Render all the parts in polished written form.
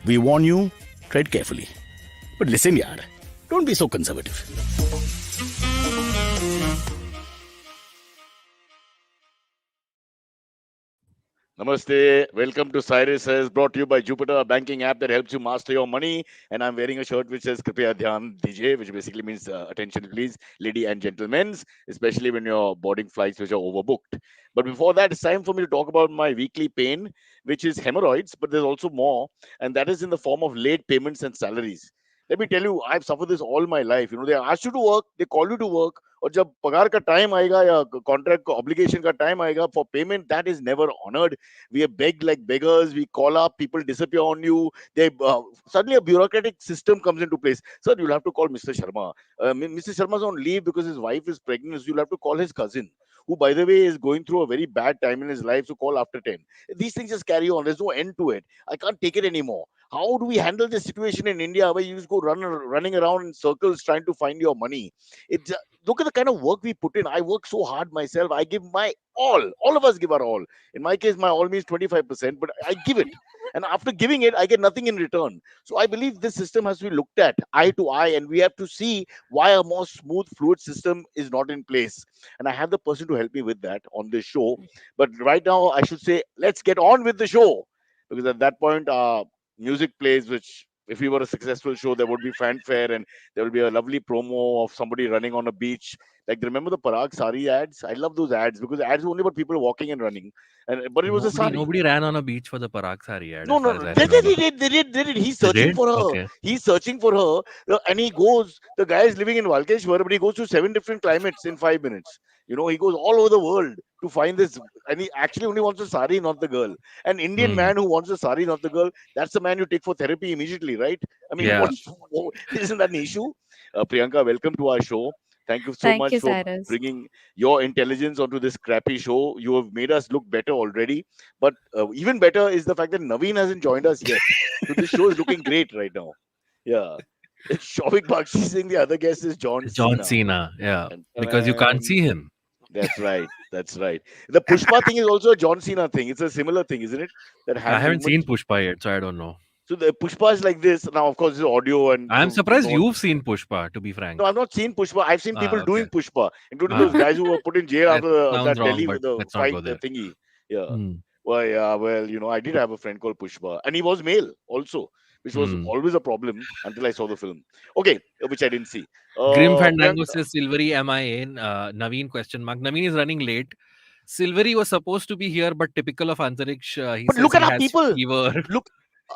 We warn you, tread carefully. But listen, yaar, don't be so conservative. Namaste. Welcome to Cyrus Says, brought to you by Jupiter, a banking app that helps you master your money. And I'm wearing a shirt which says Kripaya Dhyan Dijiye, which basically means attention please, lady and gentlemen, especially when you're boarding flights which are overbooked. But before that, it's time for me to talk about my weekly pain, which is hemorrhoids, but there's also more, and that is in the form of late payments and salaries. Let me tell you, I've suffered this all my life. They ask you to work, they call you to work, और जब पगार का time आएगा या contract का obligation का time आएगा for payment that is never honoured we are begged like beggars, we call up, people disappear on you, they suddenly a bureaucratic system comes into place. Sir, you'll have to call Mr. Sharma. Mr. Sharma's on leave because his wife is pregnant, so you'll have to call his cousin, who by the way is going through a very bad time in his life, so call after 10. These things just carry on, there's no end to it. I can't take it anymore. How do we handle this situation in India where you just go running around in circles trying to find your money? Look at the kind of work we put in. I work so hard myself. I give my all of us give our all. In my case, my all means 25%, but I give it, and after giving it I get nothing in return. So I believe this system has to be looked at eye to eye, and we have to see why a more smooth, fluid system is not in place. And I have the person to help me with that on this show. But right now I should say, let's get on with the show, because at that point music plays, which if we were a successful show, there would be fanfare and there will be a lovely promo of somebody running on a beach. Like, remember the Parag Sari ads? I love those ads because ads were only about people walking and running. But it was a sari. Nobody ran on a beach for the Parag Sari ad. No. They did. He's searching for her. Okay. He's searching for her. And he goes, the guy is living in Valkeshwar, but he goes to 7 different climates in 5 minutes. He goes all over the world to find this. And he actually only wants a sari, not the girl. An Indian man who wants a sari, not the girl, that's the man you take for therapy immediately, right? I mean, isn't that an issue? Priyanka, welcome to our show. Thank you so much for bringing your intelligence onto this crappy show. You have made us look better already. But even better is the fact that Navin hasn't joined us yet. So this show is looking great right now. Yeah. It's Shovik Bakshi saying the other guest is John Cena. Yeah. Because you can't see him. That's right. The Pushpa thing is also a John Cena thing. It's a similar thing, isn't it? I haven't seen Pushpa yet, so I don't know. So the Pushpa is like this. Now, of course, it's audio. And I'm surprised you've seen Pushpa, to be frank. No, I've not seen Pushpa. I've seen people doing Pushpa, including those guys who were put in jail after that Delhi with the fight thingy. Yeah. Well, I did have a friend called Pushpa, and he was male also, which was always a problem until I saw the film. Okay, which I didn't see. Grim Fandango says Silverie MIA. Naveen ? Naveen is running late. Silverie was supposed to be here, but typical of Antariksh. But look at our people. Look,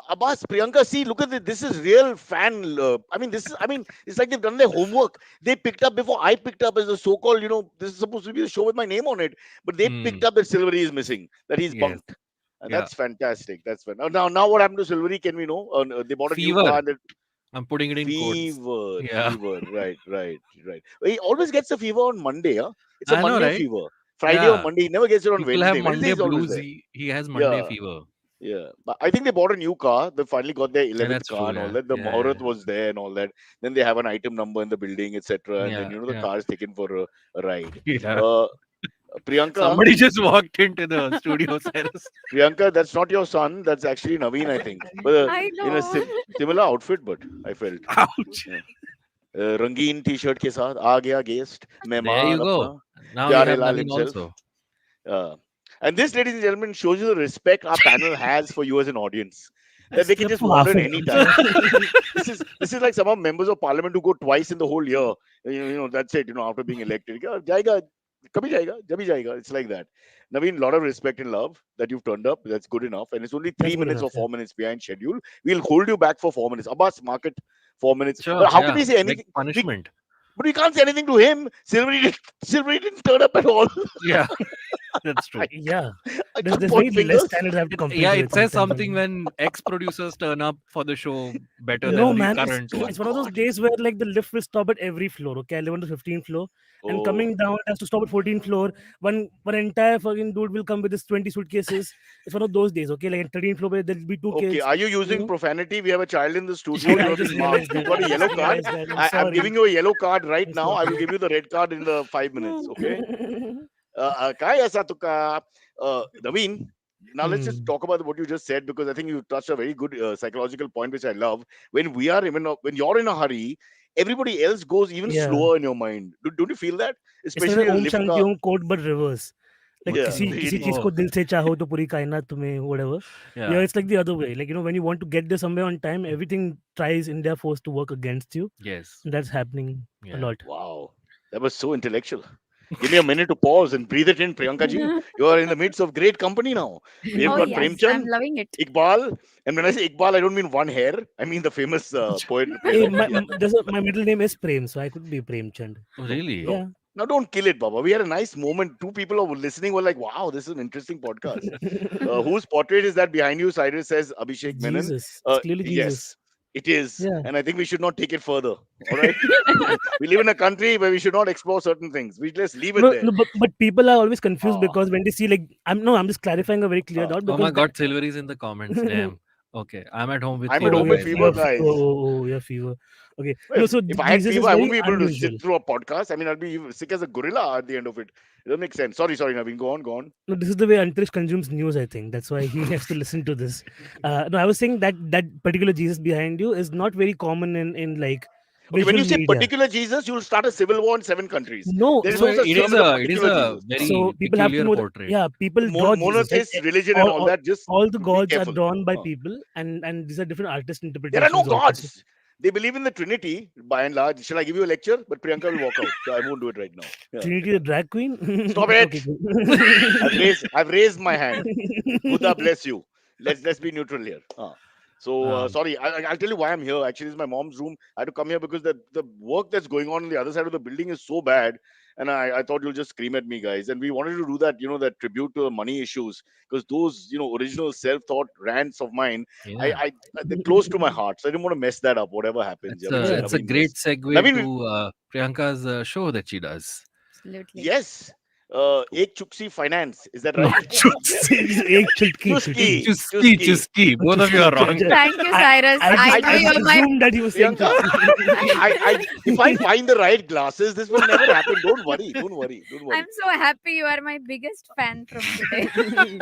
Abbas, Priyanka, see, look at it. This is real fan. It's like they've done their homework. They picked up before I picked up as a so-called, this is supposed to be a show with my name on it. But they picked up that Silverie is missing, that he's bunked. And that's fantastic. That's fun. Now what happened to Silverie? Can we know? They bought a new car. I'm putting it in fever. Fever. Right. He always gets a fever on Monday. Huh? It's a Monday fever. Friday or Monday. He never gets it on Wednesday. Have Monday blues. He has Monday fever. Yeah, but I think they bought a new car. They finally got their 11th car and all that. The Muhurat was there and all that. Then they have an item number in the building, etc. And then the car is taken for a ride. Priyanka, somebody just walked into the studio. Priyanka, that's not your son. That's actually Naveen, I think. But in a similar outfit, but I felt. Ouch. Rangeen T-shirt ke saath aa gaya guest. There you go. Now we have Naveen also. And this, ladies and gentlemen, shows you the respect our panel has for you as an audience. That they can just wander at any time. This is like some of members of parliament who go twice in the whole year. That's it. After being elected, jayega, kabhi jayega, jabhi jayega. It's like that. Naveen, lot of respect and love that you've turned up. That's good enough. And it's only 3 minutes or 4 minutes behind schedule. We'll hold you back for 4 minutes. Abbas, market 4 minutes. Sure, how can we say anything? Like punishment. But we can't say anything to him. Silverie didn't turn up at all. Yeah, that's true. There's very less standards have to compete. Yeah, it says something when ex-producers turn up for the show better than the current one. It's one of those days where like the lift will stop at every floor. Okay, I live on the 15th floor. And coming down, it has to stop at 14th floor. One entire fucking dude will come with his 20 suitcases. It's one of those days, okay? Like at 13th floor, where there'll be 2 kids. Okay, are you using profanity? We have a child in the studio. You've got a yellow card. I'm giving you a yellow card right now. I will give you the red card in the 5 minutes, okay? Kaya aisa tuka, Naveen, Now let's just talk about what you just said, because I think you touched a very good psychological point, which I love. When we are even when you're in a hurry, everybody else goes even Yeah. slower in your mind. Don't you feel that? It's like Especially a Om lift Shanti car. Om quote but reverse. Like Yeah. किसी चीज को दिल से चाहो तो पूरी कायनात तुम्हें whatever. Yeah, it's like the other way. Like, when you want to get there somewhere on time, everything tries in their force to work against you. Yes. And that's happening a lot. Wow. That was so intellectual. Give me a minute to pause and breathe it in, Priyanka ji. You are in the midst of great company now. We've got yes, Premchand, I'm loving it. Iqbal, and when I say Iqbal, I don't mean one hair. I mean the famous poet. Hey, playwright. my middle name is Prem, so I could be Premchand. Oh, really? Yeah. Now don't kill it, Baba. We had a nice moment. Two people who were listening were like, "Wow, this is an interesting podcast." Whose portrait is that behind you? Cyrus says Abhishek Menon. Jesus. It's clearly Jesus. Yes, it is. Yeah. And I think we should not take it further. All right. We live in a country where we should not explore certain things. We just leave it there. No, but people are always confused because when they see, like, I'm just clarifying a very clear doubt. Oh my God, Silverie is in the comments. Damn. Okay, I'm at home with I'm fever. at home with fever, guys. Oh, yeah, fever. Okay. Well, No, so if I had Jesus fever, is I very wouldn't be able to unusual. sit through a podcast. I mean, I'd be sick as a gorilla at the end of it. It doesn't make sense. Sorry, Navin. Go on. No, this is the way Antarish consumes news, I think. That's why he has to listen to this. No, I was saying that particular Jesus behind you is not very common in like Okay, when you visual say media. particular Jesus, you'll start a civil war in 7 countries. No, There is So no such it term is as a a particular Jesus. very so people have to peculiar know that, portrait. yeah, people draw Jesus, Monotheist right? religion and all that. Just all the be gods are careful. drawn by people, and these are different artist interpretations. There are no also. gods. They believe in the Trinity by and large. Shall I give you a lecture? But Priyanka will walk out, so I won't do it right now. Yeah. Trinity the drag queen. Stop it. Okay, good. I've raised my hand. Buddha bless you. Let's be neutral here. Sorry, I'll tell you why I'm here. Actually, it's my mom's room. I had to come here because the work that's going on the other side of the building is so bad. And I thought you'll just scream at me, guys. And we wanted to do that, that tribute to the money issues, because those, original self-thought rants of mine, Yeah. they're close to my heart. So I didn't want to mess that up, whatever happens. It's a Naveen great does. segue Naveen, to Priyanka's show that she does. Absolutely. Yes. Ek Chuski Finance. Is that No, right? Ek Chutki. Chuski. Both of you are wrong. Thank you, Cyrus. I know you're my. assumed that he was saying Priyanka, if I find the right glasses, this will never happen. Don't worry. I'm so happy you are my biggest fan from today.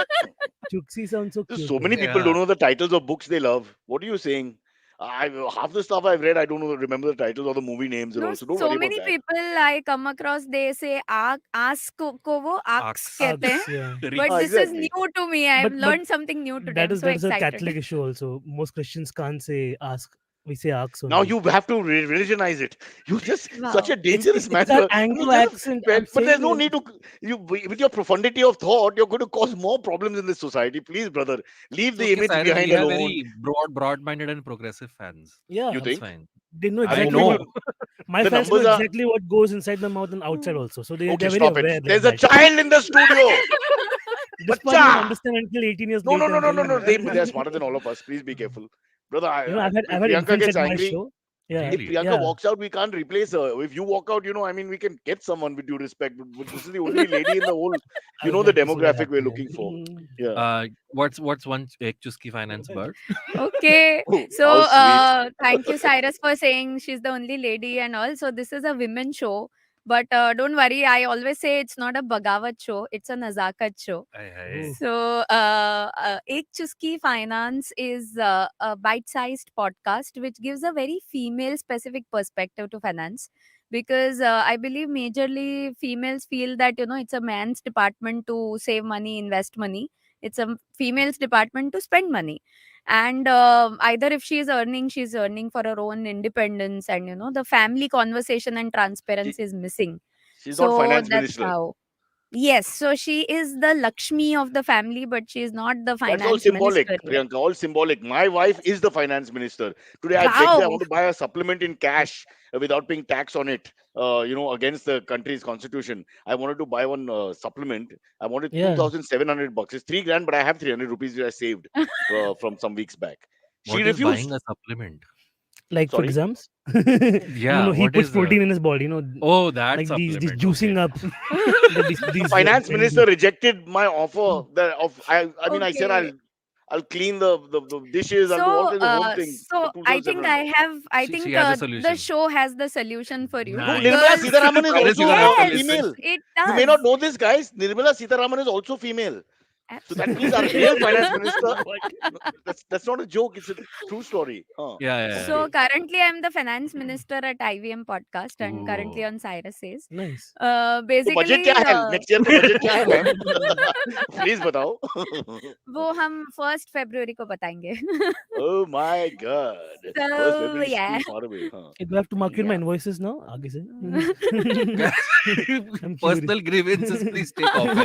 Chuksi sounds so cute. So many people don't know the titles of books they love. What are you saying? Half the stuff I've read, I don't remember the titles or the movie names and No, all. So don't so worry many about that. people I come across, they say ask ko wo ask कहते हैं. Yeah. But this is Exactly. new to me. I've But learned something new today. That I'm is so a excited. Catholic issue also. Most Christians can't say ask. We say ask. Now only. you have to religionize it. You just Wow. such a dangerous man. It's that Anglo accent. I'm But there's saying no is- need to. With your profundity of thought, you're going to cause more problems in this society. Please, brother, leave the image Cyrus, behind we have alone. very broad-minded and progressive fans. Yeah. You That's think? fine. They know I exactly. know. My The fans know numbers are- exactly what goes inside my mouth and outside also. So they're Okay, very stop aware. it. like There's a that. child in the studio. This part you Bacha! don't understand until 18 years No. later. I'm telling you. They're smarter than all of us. Please be careful, brother. I've had Priyanka infants gets at my angry. show. Yeah. If Really? Priyanka walks out, we can't replace her. If you walk out, I mean, we can get someone with due respect. But this is the only lady in the whole, I the would like to see that demographic we're happen. looking for. Mm. Yeah. What's one Ek Chuski Finance bird? Okay. Oh, So how thank you, Cyrus, for saying she's the only lady and all. So this is a women's show. But don't worry, I always say it's not a Bagavat show, it's a Nazakat show. Ooh. So, Ek Chuski Finance is a bite-sized podcast which gives a very female-specific perspective to finance. Because I believe majorly females feel that it's a man's department to save money, invest money. It's a female's department to spend money. And either if she's earning for her own independence, and the family conversation and transparency is missing. She's So not finance that's minister. how. Yes, so she is the Lakshmi of the family, but she is not the That's all finance symbolic, minister yet. Priyanka. All symbolic. My wife is the finance minister. Today I begged her, I Wow. want to buy a supplement in cash without paying tax on it. Against the country's constitution. I wanted to buy one supplement. I wanted Yeah. $2,700. It's 3 grand, but I have 300 rupees which I saved from some weeks back. She What is refused. buying a supplement? Like for Sorry? exams. Yeah, he what puts is protein in his body. Oh, that Like these supplement. juicing okay. up. The finance minister rejected my offer. I said Okay. I'll clean the dishes. I'll do all So, kinds of home things. so for I think $2,700. I She think has a the solution. show has the solution for you. No, Nice. Nirmala Because Sitharaman is Cyrus, also you gotta a yes, female. it You may does. not know this, guys. Nirmala Sitharaman is also female. So that means our real finance minister. What? No, that's not a joke. It's a true story. Yeah. So currently, I'm the finance minister at IVM podcast and currently Ooh. on Cyrus Says. Nice. तो Basically, budget क्या है next year का budget क्या है ma'am please बताओ वो हम 1st February को बताएंगे. Oh my god. So, First February is yeah. too far away. Okay, do I have to mark in my Yeah. invoices now? आगे से. I'm Personal grievances, please take off.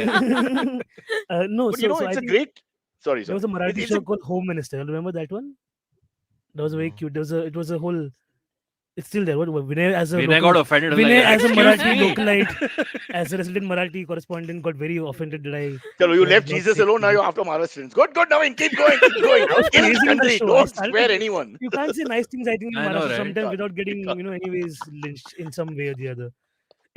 No, But you know, so I it's a think great. Sorry, there was a sorry. Marathi It's show a- called Home Minister. You remember that one? That was very No. cute. It was a whole. It's still there. What Vinay as a Vinay local- got offended. I was Vinay like, as a "Excuse Marathi me." localite, as a resident Marathi correspondent, got very offended that I. Chalo, you was left not Jesus saying alone. Now anything. you're after Maharashtrians. Good, Navin. Keep going. Keep going. I was Kill this praising the country. show. I Don't started swear to- anyone. You can't say nice things, I think, in I know, Maharashtra right? sometimes Can't. without getting, Can't. anyways, lynched in some way or the other.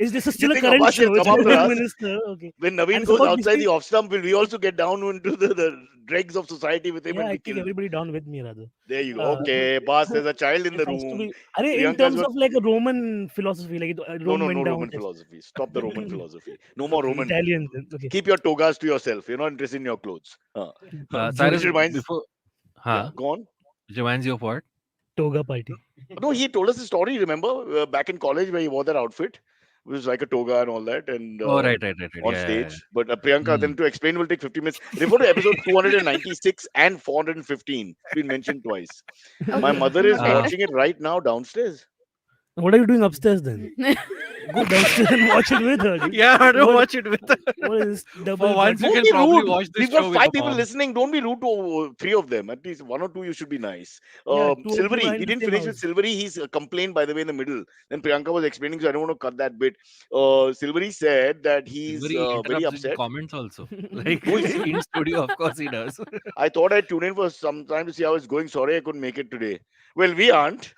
Is this still a think current Abbas will show? It's come after Home us? Minister. Okay. When And Navin it's goes about outside basically- the off stump, will we also get down into the dregs of society with him Yeah, and I be think killed? everybody down with me rather. There you go. Uh, Okay, boss, there's a child in the It has to room. be- Are in Priyanka's terms got- of like a Roman philosophy, like No, Rome went down. Roman philosophy. Stop the Roman philosophy. No more Roman. Italian. Then. Okay. Keep your togas to yourself. You're not interested in your clothes. Cyrus, Which reminds- before, Yeah, go on. which reminds you of what? Toga party. No, he told us the story. Remember back in college where he wore that outfit, it was like a toga and all that, and Oh, right. on Yeah, stage. yeah. But Priyanka, Hmm. then to explain will take 50 minutes. Refer to episode 296 and 415. Been mentioned twice. My Okay. mother is Uh, watching it right now downstairs. What are you doing upstairs then? Go downstairs and watch it with her. dude. Yeah, I don't What- watch it with. What is double? For once, you Don't can be probably rude. watch this We've show got with 5 the people mom. listening. Don't be rude to 3 of them. At least 1 or 2 you should be nice. Yeah, 2 of you Silverie, are in he the didn't same finish with house. Silverie. He's complained, by the way, in the middle. Then Priyanka was explaining, so I don't want to cut that bit. Silverie said that he's Very very interrupts in upset. comments also. Like Who is- in studio, of course he does. I thought I'd tune in for some time to see how it's going. Sorry, I couldn't make it today. Well, we aren't.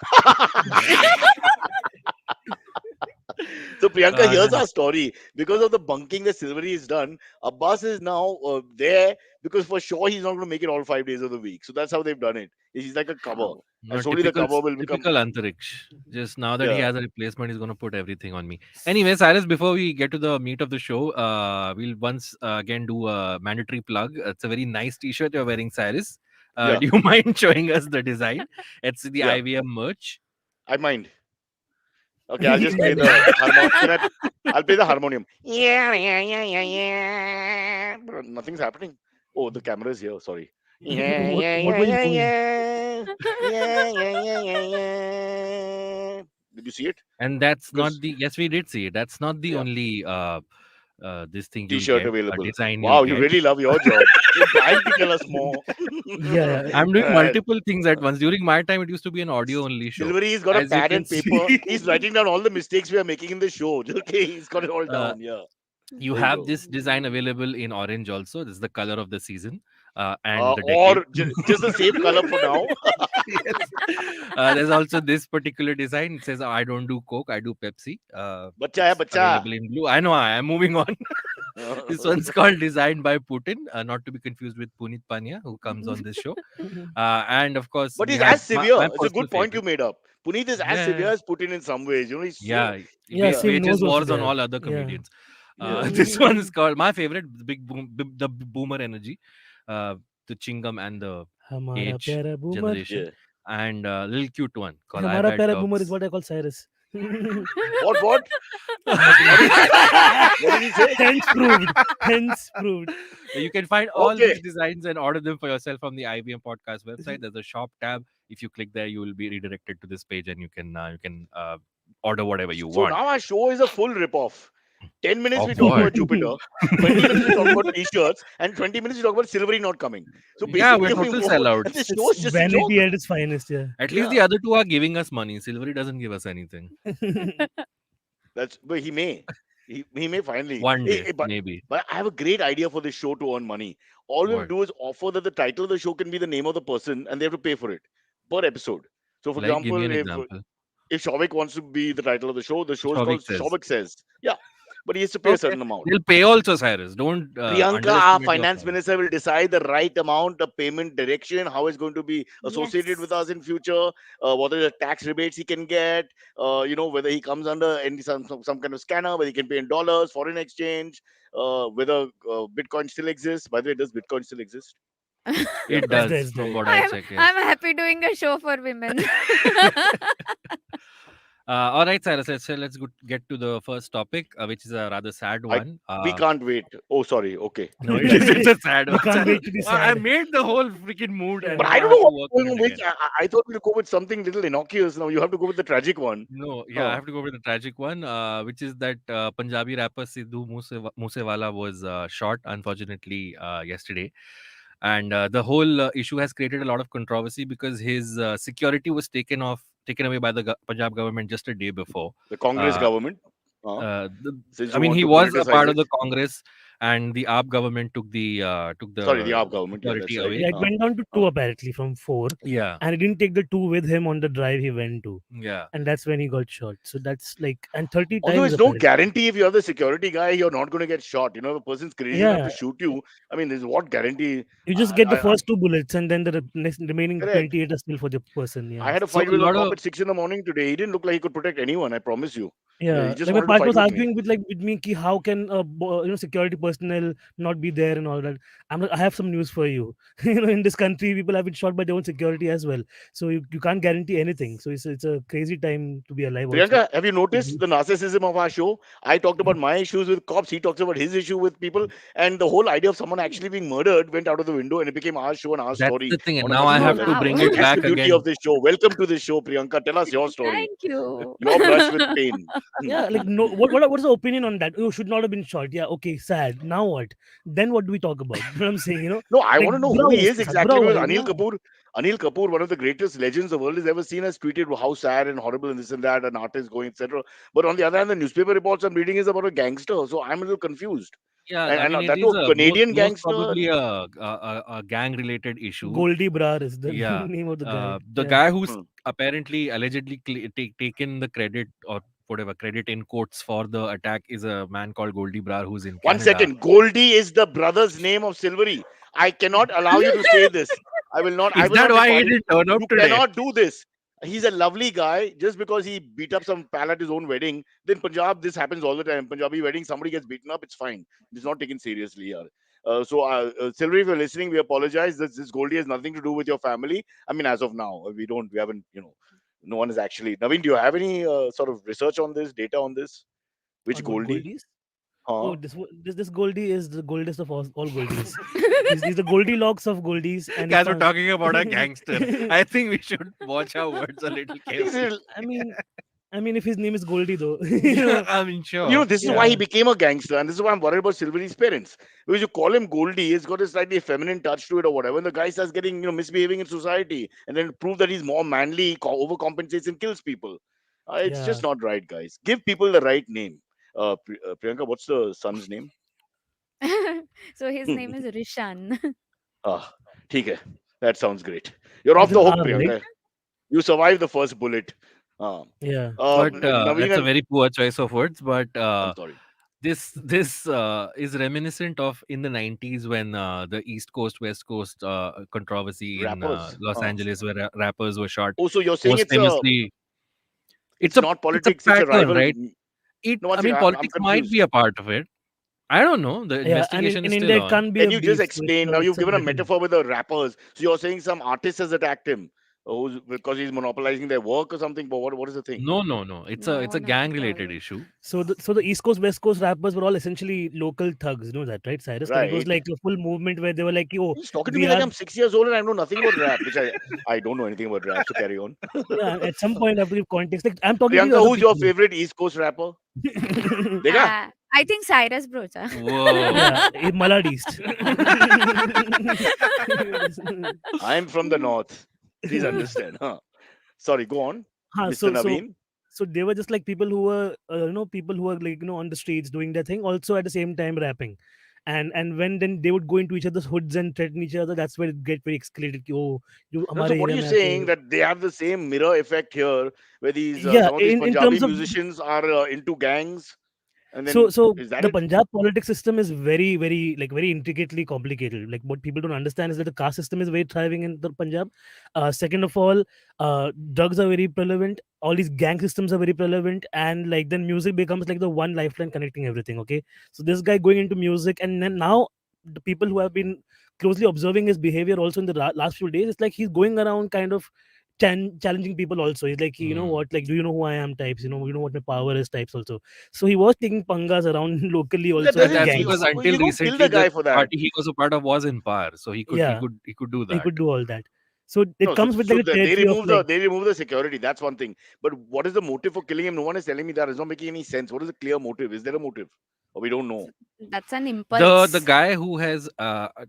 So Priyanka, here's our story. Because of the bunking that Silverie has done, Abbas is now there because for sure he's not going to make it all 5 days of the week. So that's how they've done it. He's like a cover. No, slowly the cover will become- typical Antariksh. Just now that he Yeah. has a replacement, he's going to put everything on me. Anyway, Cyrus, before we get to the meat of the show, we'll once again do a mandatory plug. It's a very nice t-shirt you're wearing, Cyrus. Yeah. Do you mind showing us the design? It's the Yeah. IVM merch. I mind. Okay, I'll just play the harmonium. I'll play the harmonium. Yeah. Bro, nothing's happening. Oh, the camera is here. Sorry. What were you doing? Yeah. Did you see it? And that's not Because- the, yes, we did see it. That's not the Yeah. only this thing you'll T-shirt get, available. design Wow, you'll you get. really love your job. You're trying to tell us more. Yeah. I'm doing Uh, multiple things at once. During my time, it used to be an audio only show. Silverie's got As a you pad can and paper. see. He's writing down all the mistakes we are making in the show. Okay, he's got it all down. Yeah. You There you have go. this design available in orange also. This is the color of the season. And the Or decade. just the same color for now. Yes. There's also this particular design. It says, I don't do Coke, I do Pepsi. Bacha hai, It's bacha. available in blue. I know, I am moving on. This one's called Designed by Putin, not to be confused with Punit Pania, who comes on this show. And of course, But we he's have as severe. my It's a personal good point you favorite. made up. Puneet is as Yeah. severe as Putin in some ways. You know, he's Yeah, Yeah, he same wages nose also wars on there. all other Yeah. comedians. Yeah. This one is called my favorite, the boomer energy, the Chingam and the Hamara age pyara boomer. generation, Yeah. and a little cute one called I Hamara Bet pyara Dogs. boomer is what I call Cyrus. What? What did he say? Hence proved. Hence proved. You can find all Okay. these designs and order them for yourself from the IBM podcast website. There's a shop tab. If you click there, you will be redirected to this page, and you can order whatever you So want. now our show is a full rip-off. 10 minutes Of we talk what? about Jupiter, 20 minutes we talk about t-shirts, and 20 minutes we talk about Silverie not coming. So Yeah, we're basically, total and sellouts. this show is It's just a joke. vanity at its finest, yeah. At least Yeah. the other two are giving us money. Silvery doesn't give us anything. But he may. He may finally. One Hey, day, but maybe. I have a great idea for this show to earn money. All we have to What? do is offer that the title of the show can be the name of the person, and they have to pay for it per episode. So, for Like, give me example, an if example. Shavik wants to be the title of the show is Shavik called Says. Shavik Says. Yeah. but he has to pay a Okay. certain amount. They'll pay also, Cyrus. Don't Priyanka, our underestimate your finance power. minister, will decide the right amount, the payment direction, how it's going to be associated with us Yes. in future, what are the tax rebates he can get, whether he comes under any some kind of scanner, whether he can pay in dollars, foreign exchange, whether Bitcoin still exists. By the way, does Bitcoin still exist? It Priyanka. does, It's from there. what I I'm check. Yes. I'm happy doing a show for women. All right, Cyrus. Let's get to the first topic, which is a rather sad one. We can't wait. Oh, sorry. Okay. No, it's a sad We one. can't wait to be I sad. made the whole freaking mood, and But now I I don't have know to what's work going on on. it Which again. I thought we'll go with something little innocuous. Now you have to go with the tragic one. No, yeah, I Oh. have to go with the tragic one, which is that Punjabi rapper Sidhu Moosewala was shot, unfortunately, yesterday. And the whole issue has created a lot of controversy because his security was taken away by the Punjab government just a day before. The Congress Uh, government. Since I you mean, want he to was a politicize part of it. the Congress, and the AAP government took the Sorry, the AAP government. Yeah, security that's right. away. Yeah, it went down to 2 apparently from 4, Yeah, and he didn't take the 2 with him on the drive he went to, yeah. and that's when he got shot. So that's like, and 30 Although times it's no apparently. guarantee if you're the security guy, you're not going to get shot. If a person's crazy enough Yeah, to shoot you, I mean, there's what guarantee? you just get the I, first 2 bullets, and then the remaining correct. 28 are still for the person. I Yeah. had a So fight a with a lot cop of at 6 in the morning today. He didn't look like he could protect anyone. I promise you. Yeah, He just like my wanted to partner fight was with me. arguing with me, ki how can security personnel not be there and all that. I'm like, I have some news for you. In this country, people have been shot by their own security as well. So you can't guarantee anything. So it's a crazy time to be alive. Also, Priyanka, have you noticed the narcissism of our show? I talked about my issues with cops. He talks about his issue with people. And the whole idea of someone actually being murdered went out of the window and it became our show and our that's story the thing, and on a now I particular have to level. Wow. bring So it that's back the beauty again. of this show. Welcome to this show, Priyanka. Tell us your story. Thank you. Your brush with pain. yeah, like no, what's the opinion on that? Oh, should not have been shot. Yeah, okay, sad. Now what? Then what do we talk about? You know what I'm saying? No, I Like want to know बुरा who हुआ he is उसके साथ, exactly बुरा हुआ because है, Anil Kapoor, one of the greatest legends the world has ever seen, has tweeted how sad and horrible and this and that, an artist going, etc. But on the other hand, the newspaper reports I'm reading is about a gangster, so I'm a little confused. Yeah, I And mean, it that is too, a a Canadian most gangster. probably a gang-related issue. Goldie Brar is the Yeah, name of the guy. the Yeah. guy who's Hmm. apparently allegedly taken the credit, or whatever credit in quotes, for the attack is a man called Goldie Brar, who's in One Canada. second, Goldie is the brother's name of Silverie. I cannot allow you to say this. I will not. I Is will that not why he depart. didn't turn up You today? cannot do this. He's a lovely guy. Just because he beat up some pal at his own wedding, then Punjab, this happens all the time. Punjabi wedding, somebody gets beaten up, it's fine. It's not taken seriously here. Silverie, if you're listening, we apologize. This Goldie has nothing to do with your family. I mean, as of now, we haven't, no one is actually. Navin, do you have any sort of research on this, data on this? Which On what Goldie? Goldies? Huh? Oh, this Goldie is the goldest of all Goldies. He's the Goldilocks of Goldies, and Guys, we're talking about a gangster. I think we should watch our words a little carefully. I mean, if his name is Goldie though, I mean, sure. This is why he Yeah. became a gangster, and this is why I'm worried about Silverie's parents. Because you call him Goldie, he's got a slightly feminine touch to it or whatever, and the guy starts getting, misbehaving in society, and then prove that he's more manly, overcompensates and kills people. It's just Yeah. not right, guys. Give people the right name. Priyanka, what's the son's name? So his name is Rishan. Ah, theek hai. That sounds great. You're off With the an hook, R, right? Priyanka. You survived the first bullet. Ah. Yeah. But Naveen that's a and very poor choice of words. But I'm sorry. this is reminiscent of in the 90s when the East Coast West Coast controversy in Rappers. Los Angeles, where rappers were shot. Oh, so you're saying Most famously, it's not politics, it's a pattern, rival. right? No, one I mean, second, I'm politics might confused. be a part of it. I don't know. The Yeah, and investigation in is India still it on. can't be Can a you beef. just So it's explain? Now you've it's a given a battle. metaphor with the rappers. So you're saying some artist has attacked him, because he's monopolizing their work or something. But what is the thing? No. It's No, a not at gang related all. issue. So the East Coast West Coast rappers were all essentially local thugs. You know that, right, Cyrus? Like, it was Right? like a full movement where they were like, "Yo, He's talking to we me like are." I'm 6 years old and I know nothing about rap, which I don't know anything about rap. So carry on. Yeah, at some point I have to give context. Like, I'm talking to you Priyanka, other who's your people. favorite East Coast rapper? Dekha? I think Cyrus Brocha. Whoa. Yeah, Malad East. I'm from the north. Please understand. Huh? Sorry, go on, Mr. so Naveen. so they were just like people who were people who were like on the streets doing their thing, also at the same time rapping. And when then they would go into each other's hoods and threaten each other, that's where it get very escalated. कि, oh, you No, so हमारे what are area you में saying? आके-" That they have the same mirror effect here, where these Yeah, some of these in Punjabi terms of musicians are into gangs? And then So is that the it? Punjab politics system is very, very very intricately complicated. Like what people don't understand is that the caste system is very thriving in the Punjab. Second of all, drugs are very prevalent. All these gang systems are very prevalent, and like then music becomes like the one lifeline connecting everything. Okay, so this guy going into music, and then now the people who have been closely observing his behavior also in the last few days, it's like he's going around kind of challenging people also. He's like, you know what, like, do you know who I am types, you know what my power is types also. So he was taking pangas around locally That also But with doesn't that's feel. gangs. because You until don't kill recently the guy the for that. party he was a part of was in power, so he Yeah, could do he that. could do all that. So it No, comes with like a they territory of remove like, the security. That's one thing. But what is the motive for killing him? No one is telling me that. It's not making any sense. What is the clear motive? Is there a motive? Or we don't know. That's an The impulse. guy who has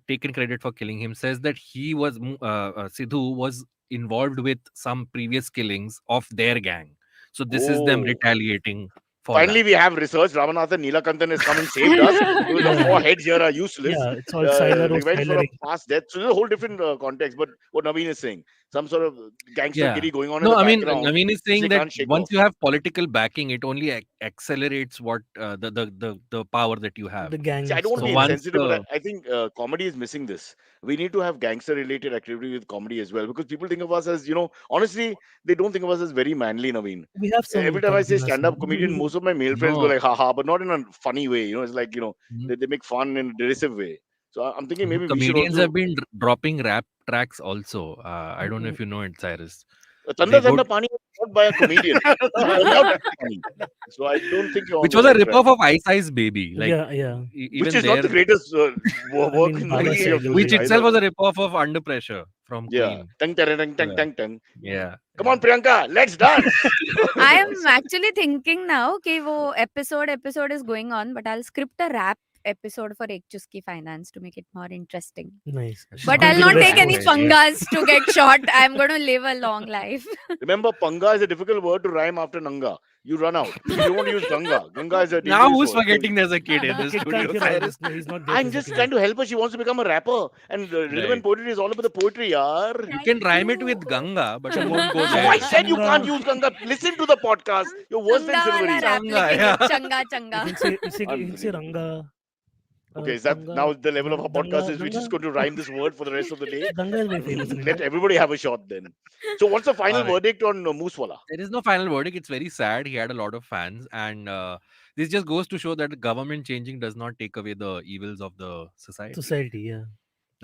taken credit for killing him says that he was Sidhu was involved with some previous killings of their gang. So this is them Oh. retaliating for Finally, that. we have research. Ramanathan Neelakantan has come and saved us. Because the yeah, four heads here are useless. yeah, it's all Siler or Revenge for a Silery. past death. So there's a whole different context. But what Naveen is saying, some sort of gangster Yeah. giddy going on in No, the I mean, background, Naveen is which saying they that can't shake once off. you have political backing, it only accelerates what the power that you have. The gang See, I don't want to So be stuff, yeah. once insensitive, but the I think comedy is missing this. We need to have gangster-related activity with comedy as well, because people think of us as, honestly, they don't think of us as very manly, Naveen. We have Every some time I thugs say in us. stand-up comedian, most of my male friends go no, like, haha, but not in a funny way. It's like, mhm, they make fun in a derisive way. So I'm thinking maybe we should comedians also. have been dropping rap tracks also. I don't know if you know it, Cyrus. They Tanda go, Tanda Pani was not by a comedian. It turned out to be funny. So I don't think you're on which the was a right track. ripoff of Ice Ice Baby. Like Yeah. Which even is not the there, greatest I work mean, in the Baba history of said which music only. itself either. was a ripoff of Under Pressure from Yeah. Queen. Tang, tang, tang, tang, Yeah, tang, tang. yeah, Come yeah. on, Priyanka, let's dance. I am actually thinking now कि वो episode is going on, but I'll script a rap episode for Ek Chuski Finance to make it more interesting. Nice. She's But Going I'll to the not West take any Coast. Coast. pangas to get shot. I'm going to live a long life. Remember, panga is a difficult word to rhyme after nanga. You run out. So you don't want to use ganga. Ganga is a Now dangerous who's word. forgetting there's a kid in The the kid can't studio, hear Cyrus? Cyrus. No, he's not there I'm just physically. trying to help her. She wants to become a rapper. And relevant Right. poetry is all about the poetry, yaar. You can rhyme it with Ganga, but you won't go So there. I said you Changa. can't use ganga. Listen to the podcast. You're worse than Changa wala Silverie. rap Changa, लिखेंगे. yeah. Changa You changa. can say, you can say Unbelievable. Ranga. Okay, is that Ganga, now the level of our Ganga, podcast is we're just going to rhyme this word for the rest of the day? Ganga is very famous in Let India. everybody have a shot then. So what's the final All right. verdict on Moosewala? There is no final verdict. It's very sad. He had a lot of fans, and this just goes to show that the government changing does not take away the evils of the society. Society, yeah.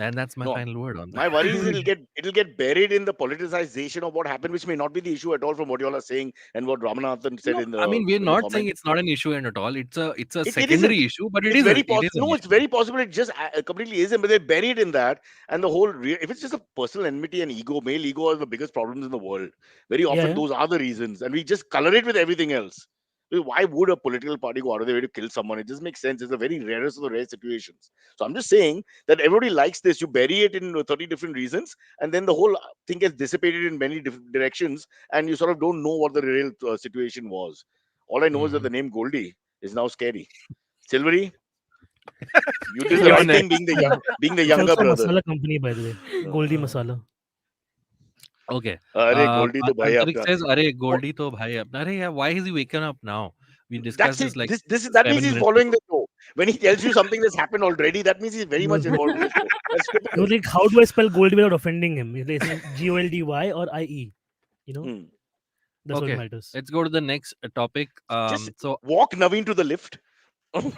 And that's my No, final word on that. my worry is it'll get buried in the politicization of what happened, which may not be the issue at all from what you all are saying and what Ramanathan said No, in the. I mean, we're in the not comment. saying it's not an issue at all. It's a It isn't. secondary issue, but it It's is very it possible. is an No, it's issue. very possible. It just completely isn't. But they're buried in that, and the whole. If it's just a personal enmity and ego, male ego are the biggest problems in the world. Very often, Yeah. those are the reasons, and we just color it with everything else. Why would a political party go out of their way to kill someone? It doesn't make sense. It's a very rarest of the rare situations. So I'm just saying that everybody likes this. You bury it in 30 different reasons, and then the whole thing gets dissipated in many different directions, and you sort of don't know what the real situation was. All I know is that the name Goldie is now scary. Silverie, you did the You're right next. thing being the It's younger also a brother. masala company, by the way. Goldie Masala. Okay. अरे गोल्डी तो भाई Antarik आपका. says, "Arey, Goldie to bhai apna." Arey, yeah, why is he waking up now? We discussed That's this it. like That means 7 he's minutes following ago. the show. When he tells you something that's happened already, that means he's very much involved in the show. That's He typical. was like, how do I spell Goldie without offending him? He's like, Goldy or IE. You know, Hmm. that's what Okay, matters. let's go to the next topic. Just So walk Naveen to the lift. While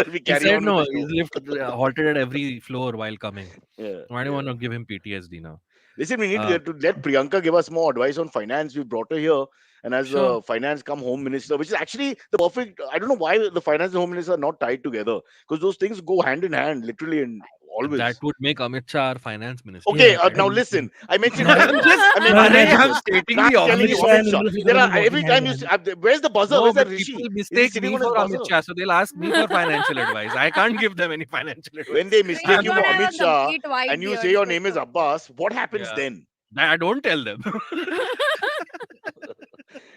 we he carry said on no, with the he's show. left halted at every floor while coming. Yeah, I don't yeah. want to give him PTSD now. Listen, we need Uh, to let Priyanka give us more advice on finance. We brought her here, and as Sure. the finance come home minister, which is actually the perfect. I don't know why the finance and home minister are not tied together, because those things go hand in hand, literally and always. That would make Amit Shah our finance minister. Okay, Yeah, I now don't- listen. I mentioned. No, I'm just, I mean, no, Arey, no, I'm no. stating Now the I'm telling you, obvious. Amit Shah Amit and Shah. Nirmala There are Sitharaman every walking time hand in where's the buzzer? No, Where's that but Rishi? people Is he mistake sitting me on his for Amit buzzer? Shah, so they'll ask me for financial advice. I can't give them any financial advice. When they We mistake you don't for have Amit a Shah complete white and you beard, say your so name it's is Abbas, what happens Yeah. then? I don't tell them.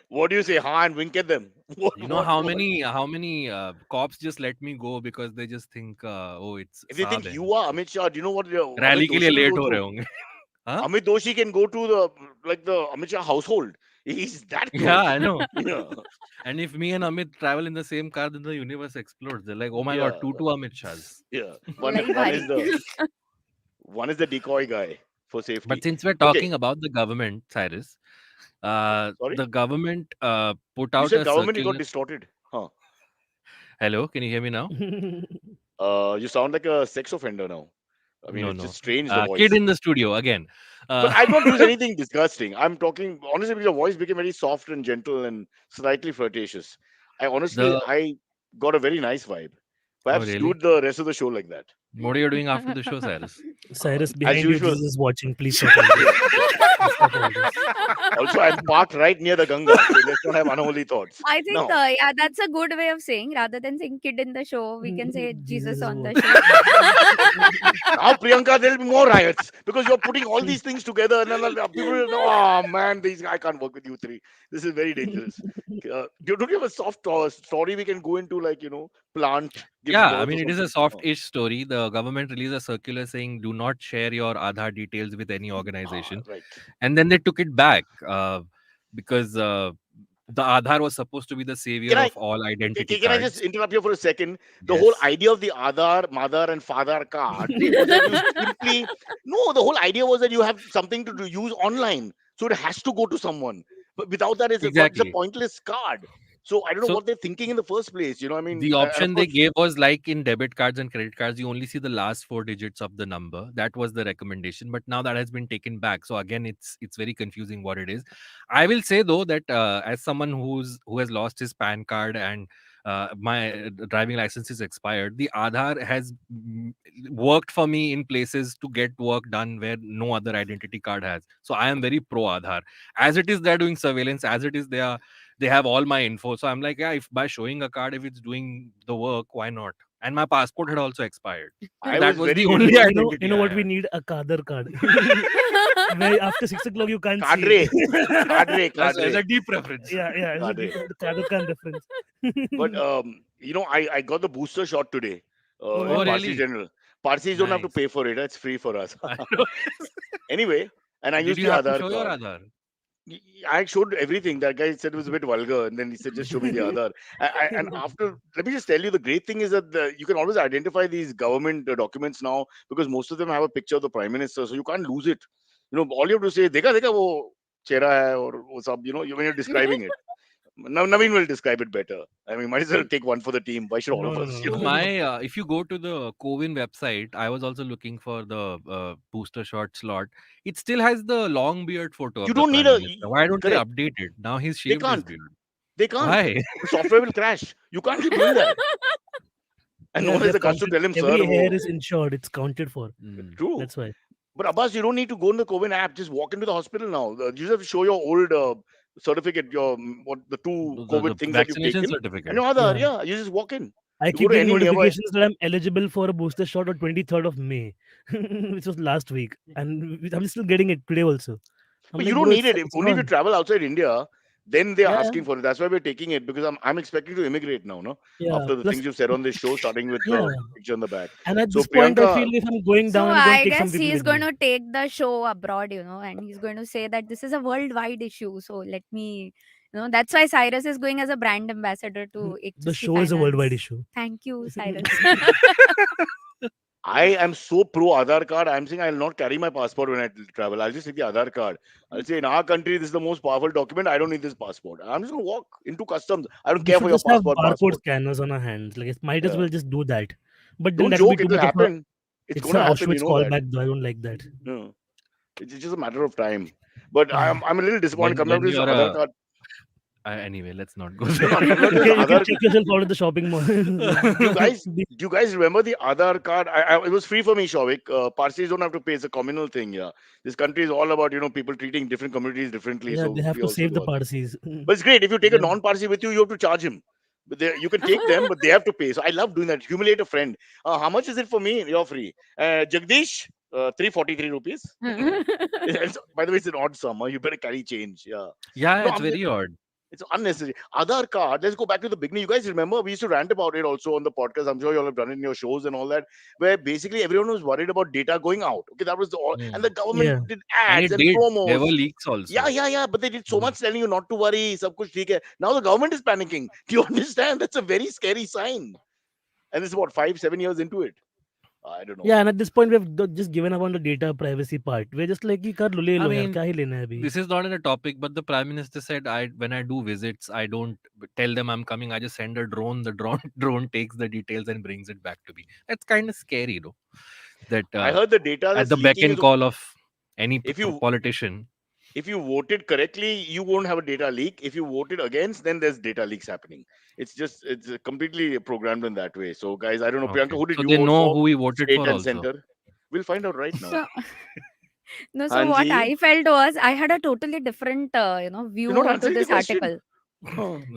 What do you say? Ha and wink at them. You know how many cops just let me go because they just think, oh, it's If they think Saab hai. you are Amit Shah, do you know what your Rally के लिए Toshiba late goes हो through? रहे होंगे. Huh? Amit Doshi can go to the Amit Shah household. He's that close. Yeah, I know. Yeah. And if me and Amit travel in the same car, then the universe explodes. They're like, oh my god, Yeah. two Amit Shahs. Yeah. Like One is the decoy guy for safety. But since we're Okay. talking about the government, Cyrus, Sorry? the government put You out said a government, you got circular. distorted. Huh. Hello, can you hear me now? You sound like a sex offender now. I mean, No, it's no. just strange, the voice. Kid in the studio again. But I've not used anything disgusting. I'm talking honestly because your voice became very soft and gentle and slightly flirtatious. The I got a very nice vibe. oh Perhaps do really? it the rest of the show like that. What are you doing after the show, Cyrus? Cyrus, As behind you, usual. Jesus is watching. Please stop all this. Please stop all this. Also, I'm parked right near the Ganga, so let's not have unholy thoughts. I think, Now, yeah, that's a good way of saying. Rather than saying kid in the show, we can say Jesus Jesus on the watching. show. now Priyanka, there'll be more riots because you're putting all these things together, and then people will know, oh man, I can't work with you three. This is very dangerous. Don't you have a soft story we can go into, plant gives Yeah, I birth or mean, it is a something? soft-ish story. The government released a circular saying, do not share your Aadhaar details with any organization. Right. And then they took it back because the Aadhaar was supposed to be the savior Can I of all identity can I just cards. interrupt you for a second? The whole Yes. idea of the Aadhaar, mother and father card was that you simply no. The whole idea was that you have something to use online, so it has to go to someone. But without that, it's a Exactly. pointless card. So I don't know So what they're thinking in the first place. I mean, the and of option they course, gave was like in debit cards and credit cards, you only see the last 4 digits of the number. That was the recommendation, but now that has been taken back. So again, it's very confusing what it is. I will say though that as someone who has lost his PAN card and my driving license is expired, the Aadhaar has worked for me in places to get work done where no other identity card has. So I am very pro Aadhaar. As it is, they're doing surveillance. As it is, they have all my info. So I'm like, yeah, if by showing a card, if it's doing the work, why not? And my passport had also expired. I That was was the very only interested. identity. You know I what we had. need? A Aadhar card. Where after 6 o'clock you can't Cadre, see. cadre, That's cadre. a deep preference. Yeah, it's a Cadre. the Aadhar card reference. But I got the booster shot today Oh, in Oh, Parsi really? General. Parsis don't have to Nice. pay for it. It's free for us. I know. Anyway, and I Did used you the have to Aadhaar show your card. Aadhaar? I showed everything. That guy said it was a bit vulgar, and then he said, "Just show me the Aadhaar." And after, let me just tell you, the great thing is that you can always identify these government documents now because most of them have a picture of the prime minister, so you can't lose it. All you have to say, "Dekha, dekha, wo chehra hai," or wo sab, when you're describing it. Now Navin will describe it better. I mean, might as well take one for the team. Why should all of No, us? no, no. My if you go to the Cowin website, I was also looking for the booster shot slot. It still has the long beard photo You of the don't need prime a minister. Why don't they correct. update it? Now he's They shaved his can't. beard. They can't. Why? The software will crash. You can't keep doing that. And no Yeah, one has the they've guts to counted. tell him, Every sir. hair wo-" is insured. It's counted for. Mm. True. That's why. But Abbas, you don't need to go in the COVID app. Just walk into the hospital now. You just have to show your old certificate, the two The COVID things that you've vaccination taken, certificate. and your Aadhaar. Yeah. Yeah, you just walk in. I You go keep to getting any nearby. notifications that I'm eligible for a booster shot on 23rd of May, which was last week, and I'm still getting it today also. I'm But like, you don't bro, need it. it's Only if you gone. travel outside India, then they're Yeah, asking for it. That's why we're taking it because I'm expecting to immigrate now. No, yeah. after the Plus, things you've said on this show, starting with yeah. the picture on the back. And at So this point, I feel Priyanka, if I'm going So down, I'm going I to take some guess people he's with going me. to take the show abroad, and he's going to say that this is a worldwide issue. So let me, that's why Cyrus is going as a brand ambassador to Ek The Chuski show is a worldwide Finance. issue. Thank you, Cyrus. I am so pro Aadhaar card. I'm saying I'll not carry my passport when I travel. I'll just take the Aadhaar card. I'll say in our country this is the most powerful document. I don't need this passport. I'm just gonna walk into customs. I don't We care should for your just have passport. barcode scanners on our hands. Like, it might as Yeah. well just do that. But then Don't that will be joke. too It'll much of a. happen. It's It's an gonna happen. You Auschwitz know that. callback, though. I don't like that. No. It's just a matter of time. But I'm a little disappointed When coming out when with this you're Aadhaar a card. anyway, let's not go No, there. I'm coming out You with this can, you can Aadhaar. check yourself out at the shopping mall. Do you guys remember the Aadhaar card? It was free for me, Shavik. Parsis don't have to pay. It's a communal thing. Yeah, this country is all about people treating different communities differently. Yeah, So they have we to also save do the our thing. Parsis. But it's great if you take a Yeah. non-Parsi with you, you have to charge him. But you can take them, but they have to pay. So I love doing that. Humiliate a friend. How much is it for me? You're free. Jagdish, 343 rupees. By the way, it's an odd sum. You better carry change. Yeah. Yeah, No, it's very odd. It's unnecessary. Aadhar card, let's go back to the beginning. You guys remember we used to rant about it also on the podcast. I'm sure you all have done it in your shows and all that, where basically everyone was worried about data going out. Okay, that was the all, and the government Yeah. did And ads it and did. There promos. were leaks also. Yeah. But they did so Mm. much telling you not to worry. Sab kuch theek hai. Now the government is panicking. Do you understand? That's a very scary sign. And this is what 5-7 years into it. I don't know. Yeah, and at this point we have just given up on the data privacy part. We're just like, "Ki kar lo, le I lo yaar, mean, kya hi lena hai abhi?" this is not in a topic, but the Prime Minister said, when I do visits, I don't tell them I'm coming. I just send a drone. The drone takes the details and brings it back to me. That's kind of scary, though. That I heard the data at that's the beck leaking and is call of any if you politician. if you voted correctly, you won't have a data leak. If you voted against, then there's data leaks happening. It's completely programmed in that way. So, guys, I don't know, Priyanka, Okay. who did So you they vote know for? who we voted State for and also. center. We'll find out right now. So, no, so what Hanji, I felt was I had a totally different, you're view not to answering the this question. article.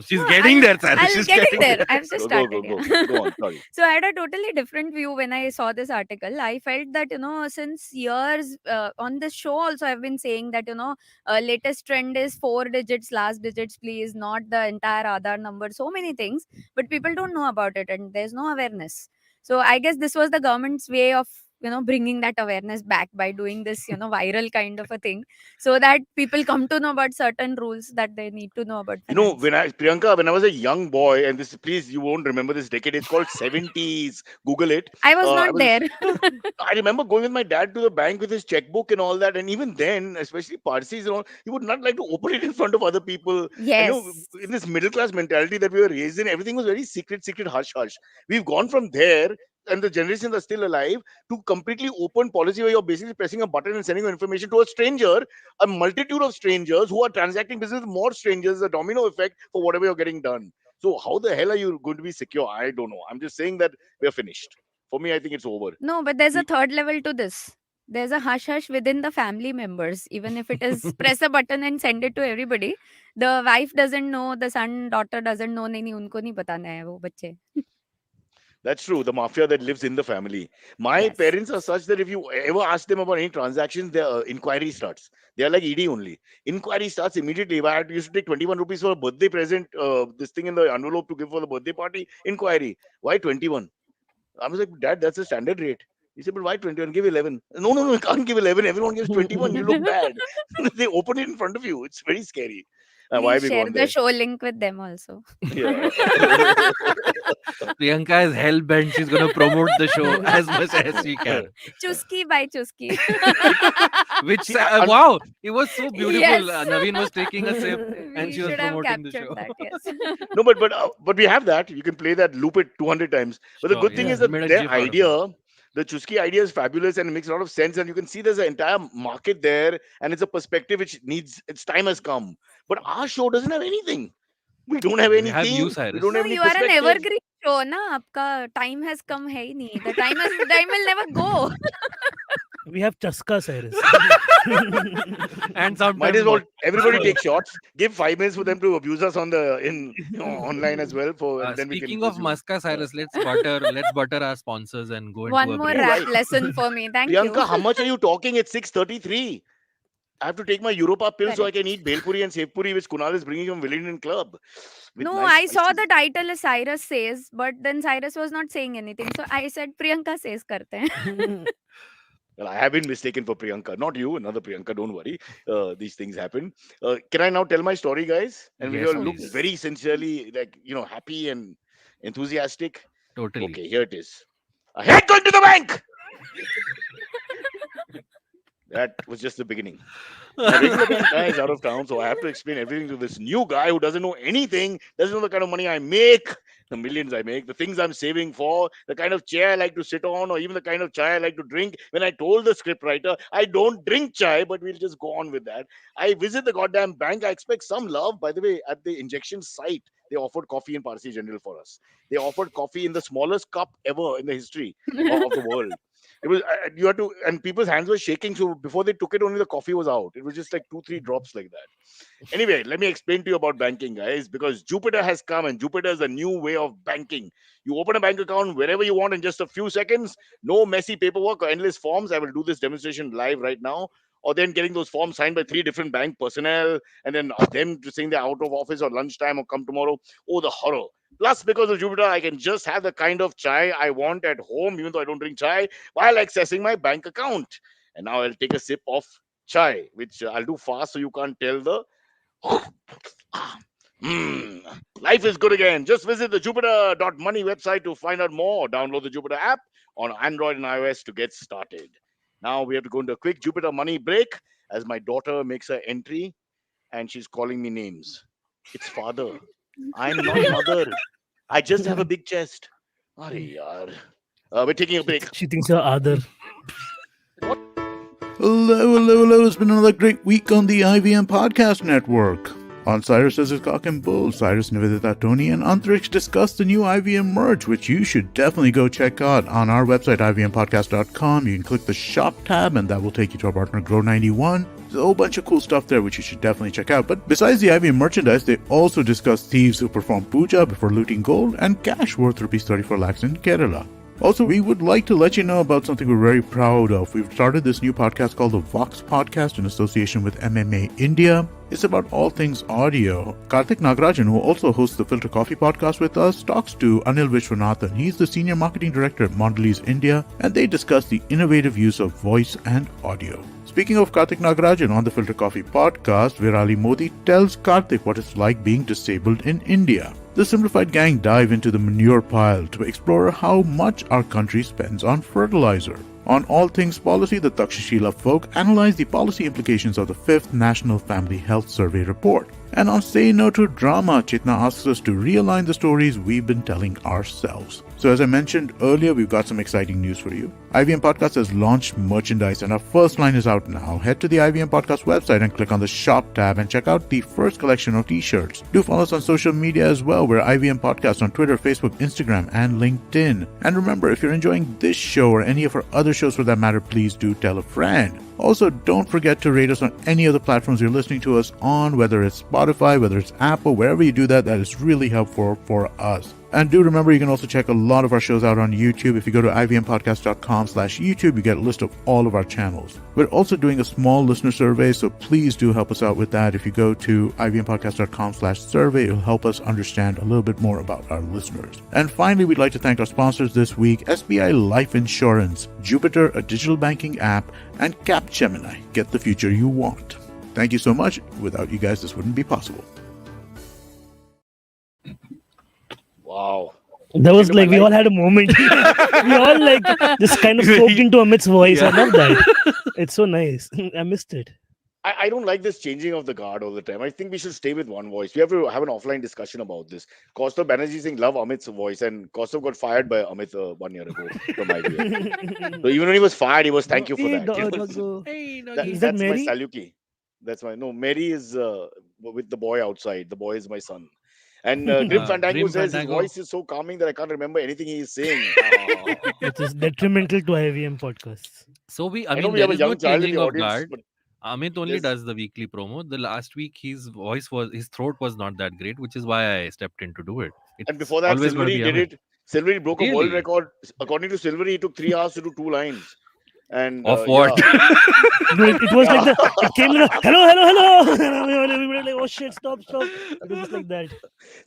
She's No, getting there, Cyrus. I'll She's get it getting there. there. I've just Go started. Yeah. Go on. Sorry. So I had a totally different view when I saw this article. I felt that since years on this show also I've been saying that latest trend is 4 digits, last digits, please, not the entire Aadhaar number. So many things, but people don't know about it, and there's no awareness. So I guess this was the government's way of bringing that awareness back by doing this viral kind of a thing, so that people come to know about certain rules that they need to know about You know, finance. when I was a young boy, and this, please, you won't remember this decade. It's called 70s. Google it. I was I not there. I remember going with my dad to the bank with his checkbook and all that. And even then, especially Parsis and all, he would not like to open it in front of other people. And Yes. in this middle class mentality that we were raised in, everything was very secret, hush, hush. We've gone from there, and the generations are still alive, to completely open policy where you're basically pressing a button and sending your information to a stranger, a multitude of strangers who are transacting business with more strangers, a domino effect for whatever you're getting done. So how the hell are you going to be secure? I don't know. I'm just saying that we're finished. For me, I think it's over. No, but there's a We, third level to this. There's a hush hush within the family members. Even if it is press a button and send it to everybody, the wife doesn't know, the son, daughter doesn't know. नहीं नहीं उनको नहीं बताना है वो बच्चे. that's true. The mafia that lives in the family. My Yes. parents are such that if you ever ask them about any transactions, their inquiry starts. They are like ED only. Inquiry starts immediately. If I had used to take 21 rupees for a birthday present, this thing in the envelope to give for the birthday party, inquiry. Why 21? I was like, Dad, that's the standard rate. He said, but why 21? Give 11. No, you can't give 11. Everyone gives 21. You look bad. They open it in front of you. It's very scary. Why We have we share gone the there? show link with them also. Yeah. Priyanka is hell bent. She's going to promote the show as much as she can. Chuski by Chuski. Which, See, wow, it was so beautiful. Yes. Naveen was taking a sip and We she was should have promoting the captured show. that. Yes. No, but we have that. You can play that, loop it 200 times. But the Sure, good thing yeah. is We that made a their GIF out of it. idea, the Chuski idea, is fabulous and it makes a lot of sense. And you can see there's an entire market there, and it's a perspective which needs its time has come. But our show doesn't have anything. We don't have We any have you, theme. We Cyrus. don't No, have any you are an perspective. evergreen show, na? आपका time has come है ही नहीं. The time will never go. We have Chaska, Cyrus. And Might sometimes as well everybody take shots. Give 5 minutes for them to abuse us on the online as well. And then we can speaking of resume. Maska, Cyrus, let's butter our sponsors and go into One a more break. rap Right. lesson for me. Thank Priyanka, you. how much are you talking? It's 6:33. I have to take my Europa pill so I can eat Belpuri and Sevpuri, which Kunal is bringing from Willian Club. With No, nice I saw spices. the title is Cyrus Says, but then Cyrus was not saying anything. So I said Priyanka Says karte hain. Well, I have been mistaken for Priyanka. Not you, another Priyanka. Don't worry. These things happen. Can I now tell my story, guys? And we Yes, all look please. very sincerely, happy and enthusiastic. Totally. Okay, here it is. I hate going to the bank. That was just the beginning. My regular bank guy is out of town, so I have to explain everything to this new guy who doesn't know anything, doesn't know the kind of money I make, the millions I make, the things I'm saving for, the kind of chair I like to sit on, or even the kind of chai I like to drink. When I told the scriptwriter, I don't drink chai, but we'll just go on with that. I visit the goddamn bank. I expect some love. By the way, at the injection site, they offered coffee in Parsi General for us. They offered coffee in the smallest cup ever in the history of the world. It was you had to, and people's hands were shaking. So before they took it, only the coffee was out. It was just like 2-3 drops like that. Anyway, let me explain to you about banking, guys, because Jupiter has come, and Jupiter is a new way of banking. You open a bank account wherever you want in just a few seconds. No messy paperwork or endless forms. I will do this demonstration live right now. or then getting those forms signed by 3 different bank personnel, and then them saying they're out of office or lunchtime or come tomorrow. Oh, the horror. Plus, because of Jupiter, I can just have the kind of chai I want at home, even though I don't drink chai, while accessing my bank account. And now I'll take a sip of chai, which I'll do fast so you can't tell the. Life is good again. Just visit the Jupiter.money website to find out more. Download the Jupiter app on Android and iOS to get started. Now we have to go into a quick Jupiter money break as my daughter makes her entry and she's calling me names. It's father. I'm not mother. I just have a big chest. Arey yaar. We're taking a break. She thinks you're Aadhar. Hello. It's been another great week on the IVM Podcast Network. On Cyrus Says It's Cock and Bull, Cyrus, Nivedita, Tony, and Antrix discuss the new IVM merch, which you should definitely go check out on our website, ivmpodcast.com. You can click the shop tab, and that will take you to our partner, Grow91. There's a whole bunch of cool stuff there, which you should definitely check out. But besides the IVM merchandise, they also discuss thieves who perform puja before looting gold and cash worth Rs 34 lakhs in Kerala. Also, we would like to let you know about something we're very proud of. We've started this new podcast called the Vox Podcast in association with MMA India. It's about all things audio. Karthik Nagarajan, who also hosts the Filter Coffee podcast with us, talks to Anil Vishwanathan. He's the Senior Marketing Director at Mondelez India, and they discuss the innovative use of voice and audio. Speaking of Karthik Nagarajan, on the Filter Coffee podcast, Virali Modi tells Karthik what it's like being disabled in India. The Simplified Gang dive into the manure pile to explore how much our country spends on fertilizer. On All Things Policy, the Takshashila folk analyze the policy implications of the 5th National Family Health Survey report. And on Say No to Drama, Chitna asks us to realign the stories we've been telling ourselves. So as I mentioned earlier, we've got some exciting news for you. IVM Podcast has launched merchandise and our first line is out now. Head to the IVM Podcast website and click on the shop tab and check out the first collection of t-shirts. Do follow us on social media as well. We're IVM Podcast on Twitter, Facebook, Instagram, and LinkedIn. And remember, if you're enjoying this show or any of our other shows for that matter, please do tell a friend. Also, don't forget to rate us on any of the platforms you're listening to us on, whether it's Spotify, whether it's Apple, wherever you do that, that is really helpful for us. And do remember, you can also check a lot of our shows out on YouTube. If you go to ivmpodcast.com/YouTube, you get a list of all of our channels. We're also doing a small listener survey, so please do help us out with that. If you go to ivmpodcast.com/survey, it'll help us understand a little bit more about our listeners. And finally, we'd like to thank our sponsors this week, SBI Life Insurance, Jupiter, a digital banking app, and Capgemini. Get the future you want. Thank you so much. Without you guys, this wouldn't be possible. Wow. That was like, we all had a moment. We all like just kind of soaked into Amit's voice. I love that. It's so nice. I missed it. I don't like this changing of the guard all the time. I think we should stay with one voice. We have to have an offline discussion about this. Kaustav Banerjee saying love Amit's voice, and Kaustav got fired by Amit 1 year ago from IBM. So even when he was fired, he was thank you for that. Is that That's Mary? my Saluki. That's my Mary is with the boy outside. The boy is my son. And Grim Fandango Grim says Fandango. his voice is so calming that I can't remember anything he is saying. It is detrimental to IVM podcasts. So I know mean, we there have a is no young child in changing the of audience, guard. but Amit only yes. does the weekly promo. The last week, his throat was not that great, which is why I stepped in to do it. It's And before that, always gonna Silverie be did Amit. it. Silverie broke a world Really? record. According to Silverie, it took 3 hours to do 2 lines. And Of what? yeah. No, it was like it came in a hello. Everybody like, oh shit, stop. It was just like that.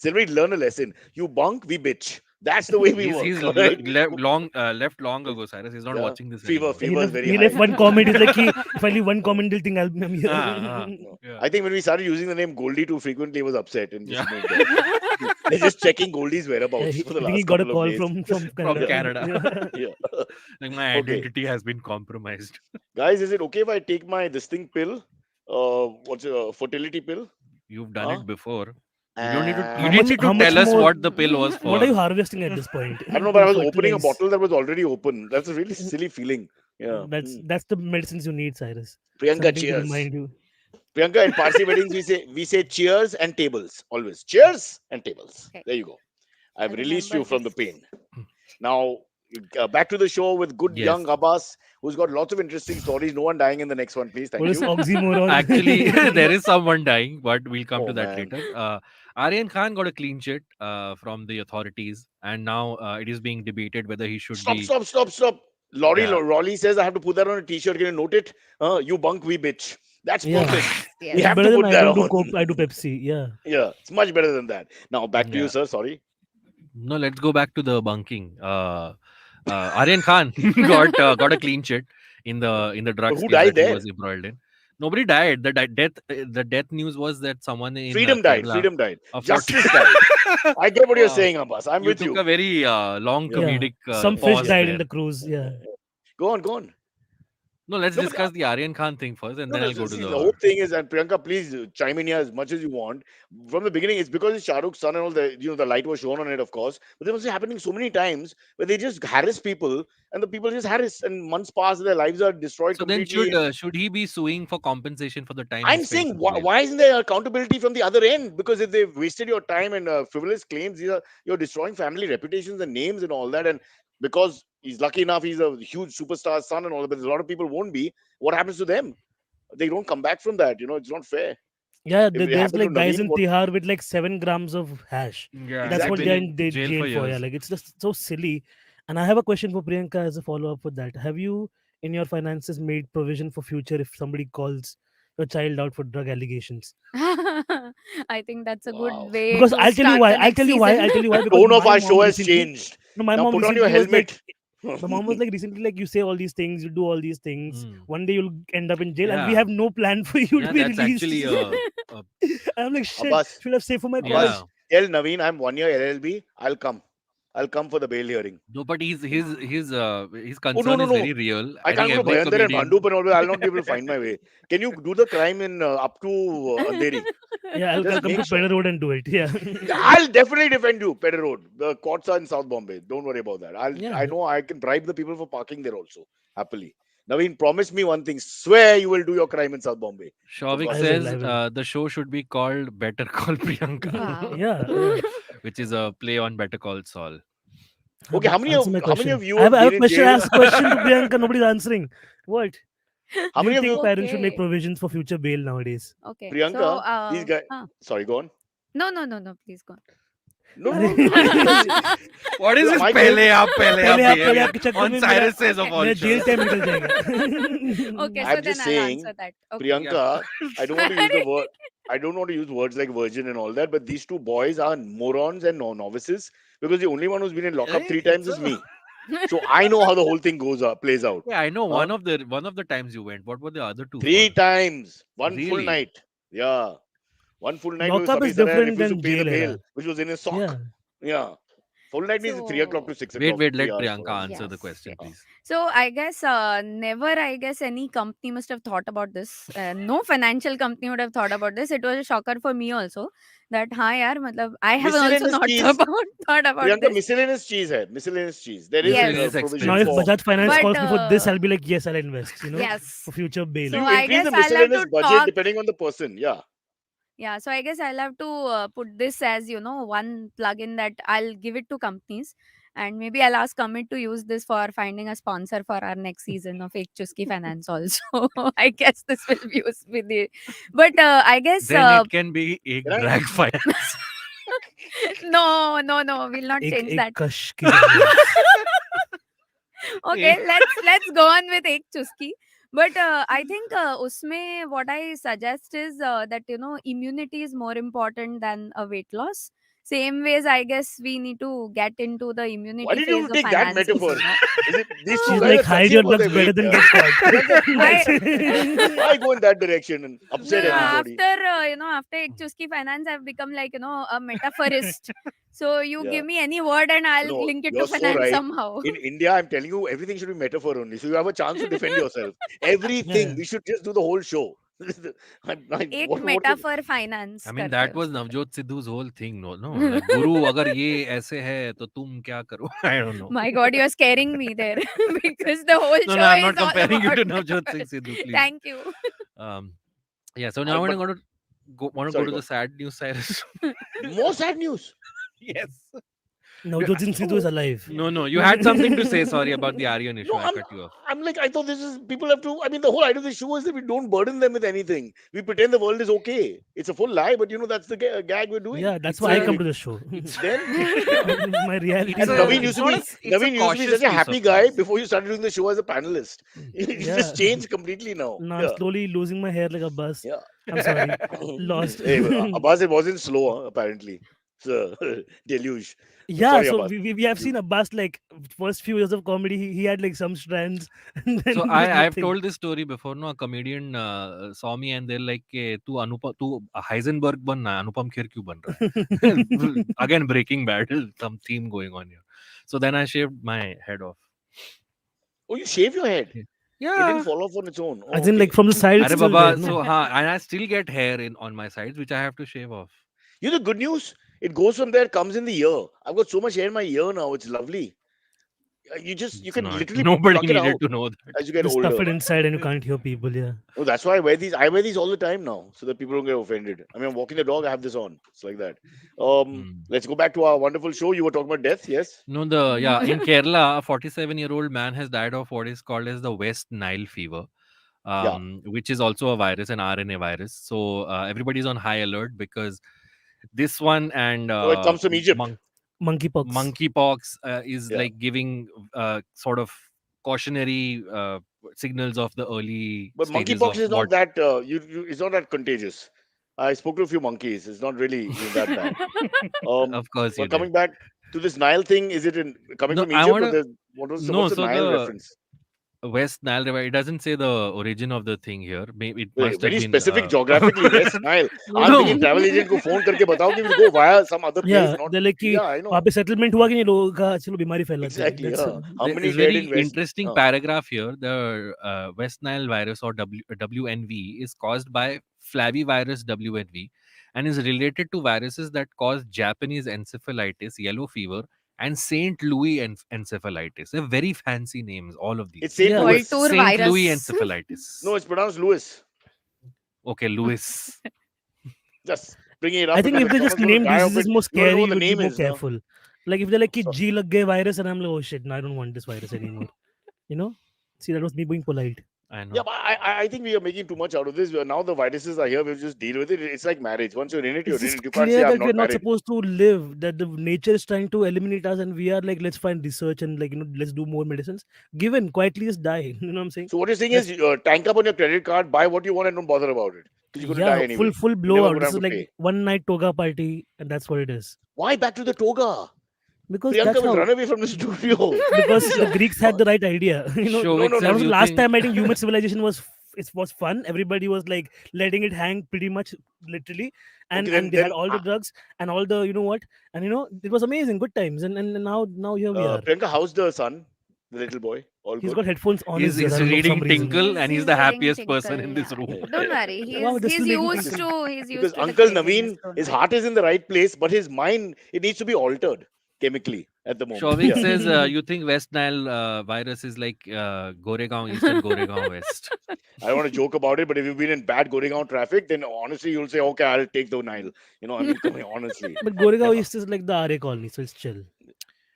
Silverie, learn a lesson. You bunk, we bitch. That's the way we work. He's Right? left long ago, Cyrus. He's not Yeah. watching this Fever, anymore. fever. He was left, very he high. left one comment. He's like, if I leave one comment, they'll think I'm here. Yeah. I think when we started using the name Goldie too frequently, he was upset and just moved on. They're just checking Goldie's whereabouts for the I think last he got a couple call of days. from From Canada. Yeah. Like my Okay. identity has been compromised. Guys, is it okay if I take my this thing pill? What's a fertility pill? You've done Huh? it before. You don't need to. How You much- didn't need how to much tell us more- what the pill was for. What are you harvesting at this point? I don't know, but I was opening a Fertilize. bottle that was already open. That's a really silly feeling. Yeah. That's the medicines you need, Cyrus. Priyanka, Something to cheers. remind you. Priyanka, in Parsi weddings, we say cheers and tables always. Cheers and tables. Okay. There you go. I've I'll released you remember from the this. pain. Now, back to the show with good Yes. young Abbas, who's got lots of interesting stories. No one dying in the next one, please. Thank What is you. oxymoron? Actually, there is someone dying, but we'll come Oh, to that man. later. Aryan Khan got a clean chit from the authorities, and now it is being debated whether he should be. Stop. Rolly says I have to put that on a t-shirt. Can you note it? You bunk, we bitch. That's Yeah. perfect. Yes. We have to Better than put I that don't do on. Coke, I do Pepsi. Yeah. Yeah, it's much better than that. Now back to you, Yeah. sir. Sorry. No, let's go back to the bunking. Aryan Khan got a clean chit in the drugs Who case died that he there? was embroiled in. Nobody died. The death news was that someone in Freedom died. Kerala, Freedom died. a 40 Justice died. I get what you're Wow. saying, Abbas. I'm You with took you. a very long Yeah. comedic Some fish pause died there. in the cruise. Yeah. Go on. No, let's No, but discuss the Aryan Khan thing first, and then I'll go to see, the the. whole thing is, and Priyanka, please chime in here as much as you want. From the beginning, it's because it's Shah Rukh's son and all the light was shown on it, of course. But it was happening so many times where they just harass people, and the people just harass, and months pass, their lives are destroyed So then, completely. should he be suing for compensation for the time he I'm spent saying, in why, jail? why isn't there accountability from the other end? Because if they've wasted your time and frivolous claims, you're destroying family reputations and names and all that. And because he's lucky enough, he's a huge superstar son and all that, but a lot of people won't be. What happens to them? They don't come back from that. It's not fair. Yeah, If it there's happened to like guys Naveen, in what Tihar with like 7 grams of hash. Yeah, That's they've what been they're in in jail jail for for. Yeah, years. like it's just so silly. And I have a question for Priyanka as a follow up with that. Have you, in your finances, made provision for future if somebody calls your child out for drug allegations? I think that's a good wow. way Because to I'll tell you start why. the next season. I'll tell you why. The Because tone of my our show mom has recently, changed. no, my Now mom put on your recently was like, helmet. my mom was like recently like, you say all these things, you do all these things. Mm. One day you'll end up in jail, and we Yeah. have no plan for you Yeah, to be that's released. actually a And I'm like, shit. Abbas, Should have saved for my Abbas, college. yeah. tell Naveen I'm 1 year LLB. I'll come for the bail hearing. No, but his Oh, concern no, is no. very real. I I can't think go to every Bhayander and comedian. Bhandup and all that. I'll not be able to find my way. Can you do the crime in up to Andheri? Yeah, I'll Just come to make sure. Pedder Road and do it. Yeah. I'll definitely defend you, Pedder Road. The courts are in South Bombay. Don't worry about that. Yeah. I know I can bribe the people for parking there also. Happily. Naveen, promise me one thing. Swear you will do your crime in South Bombay. Shavik I says will. the show should be called Better Call Priyanka, Wow. Yeah. which is a play on Better Call Saul. Okay, how many Answer my of question. you I have have a been in question. jail? Ask a question to Priyanka. Nobody's answering. What? How Do many you of think you, parents should make Okay. provisions for future bail nowadays? Okay. So, Priyanka? These guys. Sorry, go on. no, please go on. No, अरे What is Yeah, this my pehle aap पहले आपके behavior चक्कर on में Cyrus Says of all मेरा jail shows? Time निकल जाएगा. Okay, I'm so then just I'll saying, answer that. Okay. Priyanka, I don't want to use the word. I don't want to use words like virgin and all that, but these two boys are morons and novices because the only one who's been in lockup 3 times is me. So I know how the whole thing plays out. Yeah, I know Huh? one of the times you went. What were the other two? 3 times, one full Really? night. Yeah, one full night was Lockup Sabi is Saran different refused to than pay the jail bail, era. which was in his sock. Yeah. Yeah, full night means 3 o'clock to So, 6 o'clock. Wait, let 3 hours, Priyanka 4 hours. answer the yes, question, yes. please. So I guess never, I guess any company must have thought about this. No financial company would have thought about this. It was a shocker for me also that yaar, matlab, I have also Miscellaneous not cheese. thought about Priyanka, this. miscellaneous cheese hai. Miscellaneous cheese. There is Yes. a provision Now if for. Bajaj Finance But, calls me for this, I'll be like, yes, I'll invest. Yes. For future bail. So You I increase guess the I'll have miscellaneous to budget talk. depending on the person. Yeah. Yeah, so I guess I'll have to put this as one plugin that I'll give it to companies, and maybe I'll ask Commit to use this for finding a sponsor for our next season of Ek Chuski Finance. Also, I guess this will be used with the. But I guess Then it can be Ek Can I- Drag Finance. no, we'll not change that. Kash ki finance. Okay, let's go on with Ek Chuski. But I think usme what I suggest is that immunity is more important than a weight loss. Same ways, I guess we need to get into the immunity Why did you phase of take that finances. metaphor? Is it these two She's guys like, are hide touchy your about drugs their better weight, than yeah. get caught. I- Why go in that direction and upset No, everybody? after Ek Chuski Finance, I've become like a metaphorist. So you Yeah. give me any word and I'll No, link it you're to so finance right. somehow. In India, I'm telling you, everything should be metaphor only. So you have a chance to defend yourself. Everything. Yeah. We should just do the whole show. Ek what- metaphor finance. I mean, करते that हो was उसको। Navjot Sidhu's whole thing. No, like, Guru, अगर ये ऐसे है तो तुम क्या करो? I don't know. My God, you're scaring me there because the whole No, show no, I'm is not all comparing you about to Navjot metaphors. Singh Sidhu, please. Thank you. Yeah. So now but- I'm going to go Sorry, to go the sad news, Cyrus. More sad news. Yes. No, Jojin Sidhu is alive. No, you had something to say. Sorry about the Aryan issue. No, I cut you off. I'm like, I thought this is people have to. I mean, the whole idea of the show is that we don't burden them with anything. We pretend the world is okay. It's a full lie, but that's the gag we're doing. Yeah, that's It's why I a- come to the show. Then My reality. It's and a- Navin it's used to not be a- it's a Navin used to be cautious such a piece happy of guy news. before you started doing the show as a panelist. It's Yeah. just changed completely now. Now I'm slowly losing my hair like a bus. Yeah. I'm sorry. Lost. Hey, Abbas, it wasn't slow, apparently. It's a deluge. Yeah, Sorry, so Abbas. we have seen Abbas like first few years of comedy. He had like some strands. And then So there was I've nothing. told this story before. No, a comedian saw me and they're like, "Tu Heisenberg banna, Anupam Kher kyun ban raha hai?" Again, Breaking Bad, some theme going on here. So then I shaved my head off. Oh, you shave your head. It Yeah. didn't fall off on its own. Oh, As in okay. like from the side. it's Arre still Baba, there, no? so and I still get hair on my sides, which I have to shave off. You know, the good news, it goes from there, comes in the ear. I've got so much hair in my ear now. It's lovely. You It's can not. literally Nobody pluck it needed out to know that. as you get Just stuff it older. inside and you can't hear people. Yeah. Oh, that's why I wear these. I wear these all the time now, so that people don't get offended. I mean, I'm walking the dog. I have this on. It's like that. Let's go back to our wonderful show. You were talking about death, yes? No, in Kerala, a 47-year-old man has died of what is called as the West Nile fever, Yeah. which is also a virus, an RNA virus. So everybody's on high alert because this one and So it comes from Egypt. Monkeypox. monkeypox is Yeah. like giving sort of cautionary signals of the early But stages monkeypox of is not what. that. It's not that contagious. I spoke to a few monkeys. It's not really that bad. Of course, you But did. coming back to this Nile thing, is it coming No, from I Egypt? wanna- Or what's No, the so Nile the reference? West Nile River. It doesn't say the origin of the thing here. Maybe it must have Very been specific geographically. West Nile. I'm No. thinking travel agent को phone करके बताओ कि we go via some other place. Yeah, Not they're like कि yeah, I know. वहाँ पे settlement हुआ कि नहीं लोगों का चलो बीमारी फैलाते हैं. Exactly. That's Yeah. How There many is dead very in West? interesting paragraph here. The West Nile virus or WNV is caused by flavivirus WNV and is related to viruses that cause Japanese encephalitis, yellow fever, and Saint Louis encephalitis. They're very fancy names, all of these. It's Saint Yeah. Louis. Culture Saint virus. Louis encephalitis. No, it's pronounced Louis. Okay, Louis. Just bringing it up. I think because if they I'm just not gonna name die of diseases it. more You wanna know scary, what you the would be name more is, no? careful. Like if they're like कि So- G लग गए virus and I'm like oh shit, no, I don't want this virus anymore. You know? See, that was me being polite. I know. Yeah, but I think we are making too much out of this. Now the viruses are here. We'll just deal with it. It's like marriage. Once you're in it, you're It's in just it. You can't clear say I'm that we're not not married. supposed to live. That the nature is trying to eliminate us, and we are like, let's find research and like let's do more medicines. Given quietly just die. You know what I'm saying? So what you're saying is tank up on your credit card, buy what you want, and don't bother about it because you're gonna die anyway. full never blowout. gonna This have is to like pay. one night toga party, and that's what it is. Why back to the toga? Because Priyanka that's will how. run away from the studio. Because the Greeks had the right idea. You know, Showik no, says that was the you last think- time I think human civilization was fun. Everybody was like letting it hang pretty much literally, and Okay, and they had then, all the drugs and all the you know what, and it was amazing, good times, and now here we are. Priyanka, how's the son, the little boy? All He's good. got headphones on. He's his ear, I don't know, for some reading reason. Tinkle and he's the reading happiest person Tinkle, in this yeah. room. Don't worry, Wow, he's this is making used Tinkle. to Because the Uncle craziness, Naveen, don't his worry. heart is in the right place, but his mind, it needs to be altered chemically at the moment. Showik Yeah. says you think West Nile virus is like Goregaon East and Goregaon West. I don't want to joke about it, but if you've been in bad Goregaon traffic, then honestly, you'll say, okay, I'll take the Nile. I mean, come here, honestly. But Goregaon Yeah. East is like the RA colony, so it's chill.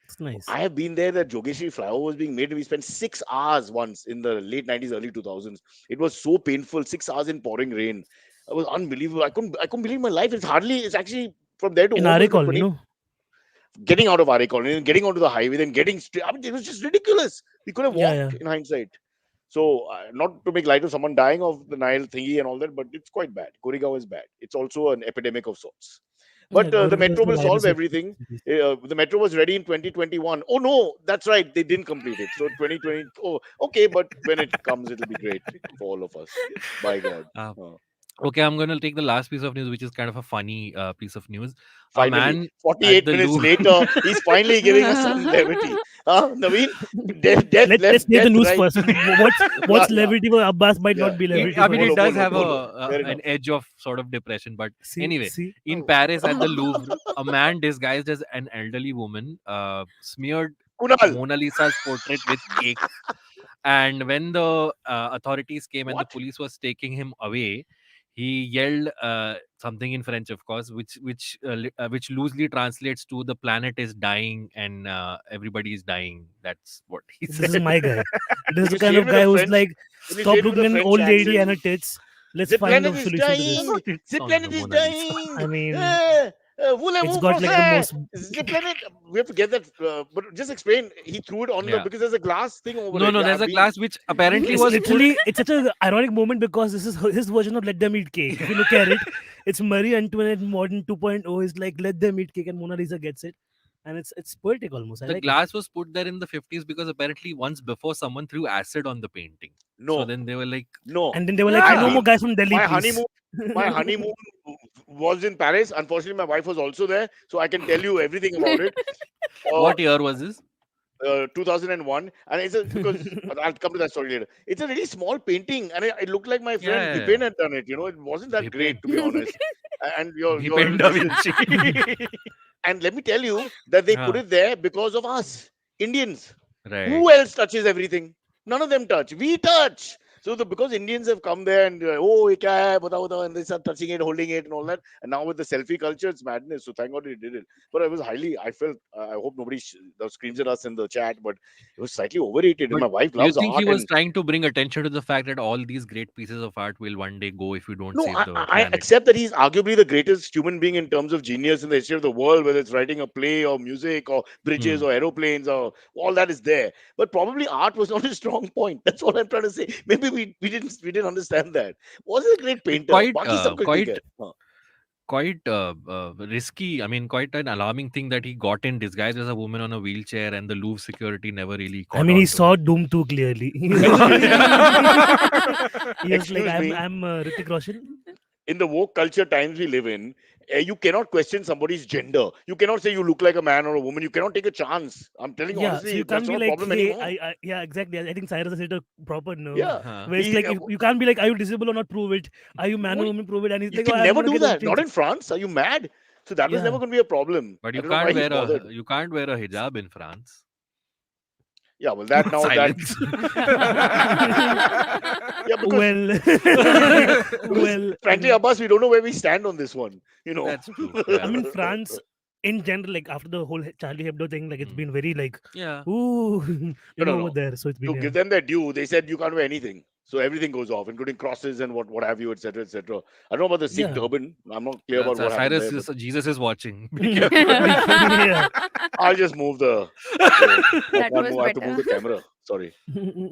It's nice. I have been there. That Jogeshri flyover was being made. We spent 6 hours once in the late 90s, early 2000s. It was so painful. 6 hours in pouring rain. It was unbelievable. I couldn't believe my life. It's actually from there to In home RA was the colony, 20 no? getting out of RA colony and getting onto the highway, then getting straight. I mean, it was just ridiculous. We could have walked Yeah, yeah. in hindsight. So, not to make light of someone dying of the Nile thingy and all that, but it's quite bad. Goregaon is bad. It's also an epidemic of sorts. But Yeah, the Goregaon metro is the will solve virus of everything. cities. The metro was ready in 2021. Oh no, that's right. They didn't complete it. So 2020. Oh, okay. But when it comes, it'll be great for all of us. By God. Okay, I'm going to take the last piece of news, which is kind of a funny piece of news. Finally, A man 48 at the minutes Louvre- later, he's finally giving us some levity. Naveen, death, Let's left, take the death, news right. first. What's Yeah. levity for Abbas might Yeah. not be It- levity. I mean, for it us. does Bolo, have bolo. Fair an enough. edge of sort of depression. But See, anyway, see? in Oh. Paris at the Louvre, a man disguised as an elderly woman smeared Kunal. Mona Lisa's portrait with cake. And when the authorities came and the What? police was taking him away, he yelled something in French, of course, which loosely translates to "the planet is dying and everybody is dying." That's what he This said. is my guy. This is the You kind say it of with a guy who's French. like, When you say stop it with looking a at an French old lady and her accent, tits. Let's the find planet a is solution to this. dying. It's The on planet the is Mona Lisa. dying. I mean, Voulez-vous it's got like the français? most. The planet. We have to get that. But just explain. He threw it on the Yeah. because there's a glass thing over No, it. no, Yeah, there's a I've been- glass which apparently It's was put- literally, it's such an ironic moment because this is his version of Let Them Eat Cake. If you look at it, it's Marie Antoinette modern 2.0 is like Let Them Eat Cake and Mona Lisa gets it. And it's poetic almost. I the like glass was put there in the 50s because apparently once before someone threw acid on the painting. No, So then they were like, no. it. And then they were like, Yeah. no more guys from Delhi, My please. honeymoon was in Paris. Unfortunately, my wife was also there, so I can tell you everything about it. what year was this? 2001, and because I'll come to that story later. It's a really small painting, and it looked like my friend Yeah. Vipin had done it. It wasn't that great, to be honest. And Vipin Da Vinci. and let me tell you that they put Yeah. it there because of us Indians. Right. Who else touches everything? None of them touch. We touch. So because Indians have come there and ye kya hai, batao, batao, and they start touching it, holding it, and all that. And now with the selfie culture, it's madness. So thank God he did it. But I felt. I hope nobody screams at us in the chat. But it was slightly overrated. But and my wife Do you loves think art. he was and- trying to bring attention to the fact that all these great pieces of art will one day go if you don't No, save the I planet? accept that he's arguably the greatest human being in terms of genius in the history of the world, whether it's writing a play or music or bridges or aeroplanes or all that is there. But probably art was not his strong point. That's all I'm trying to say. Maybe we didn't understand that. Was a great painter. Quite, Baki sab kuch quite- theek hai. Quite risky. I mean, quite an alarming thing that he got in disguise as a woman on a wheelchair, and the Louvre security never really caught I mean, he on to saw it. Doom too clearly. He was Excuse like, me. I'm Hrithik Roshan. In the woke culture times we live in, you cannot question somebody's gender. You cannot say you look like a man or a woman. You cannot take a chance. I'm telling you Yeah, honestly, so you that's can't be not a like, problem hey, anymore. yeah, exactly. I think Cyrus has hit a proper nerve. Yeah. Huh. Where it's He- like, you can't be like, are you disabled or not? Prove it. Are you man or What? woman? Prove it. And he's You like, can I'm never gonna do get that. Not things. in France. Are you mad? So that was Yeah. never going to be a problem. But I you don't know why can't he wear bothered. you can't wear a hijab in France. Yeah, well, that now that Silence. yeah, because, Well, frankly, Abbas, we don't know where we stand on this one. That's true. I Yeah. mean, France in general, like after the whole Charlie Hebdo thing, like it's been very like, Yeah. ooh, No, over there. So it's to been give them their due, they said you can't wear anything. So everything goes off, including crosses and what have you, etc., etc. I don't know about the Sikh Yeah. turban. I'm not clear about So what happened Cyrus there. is, Jesus is watching. Be yeah. but I'll just move the. That I was have to move the better. camera. Sorry.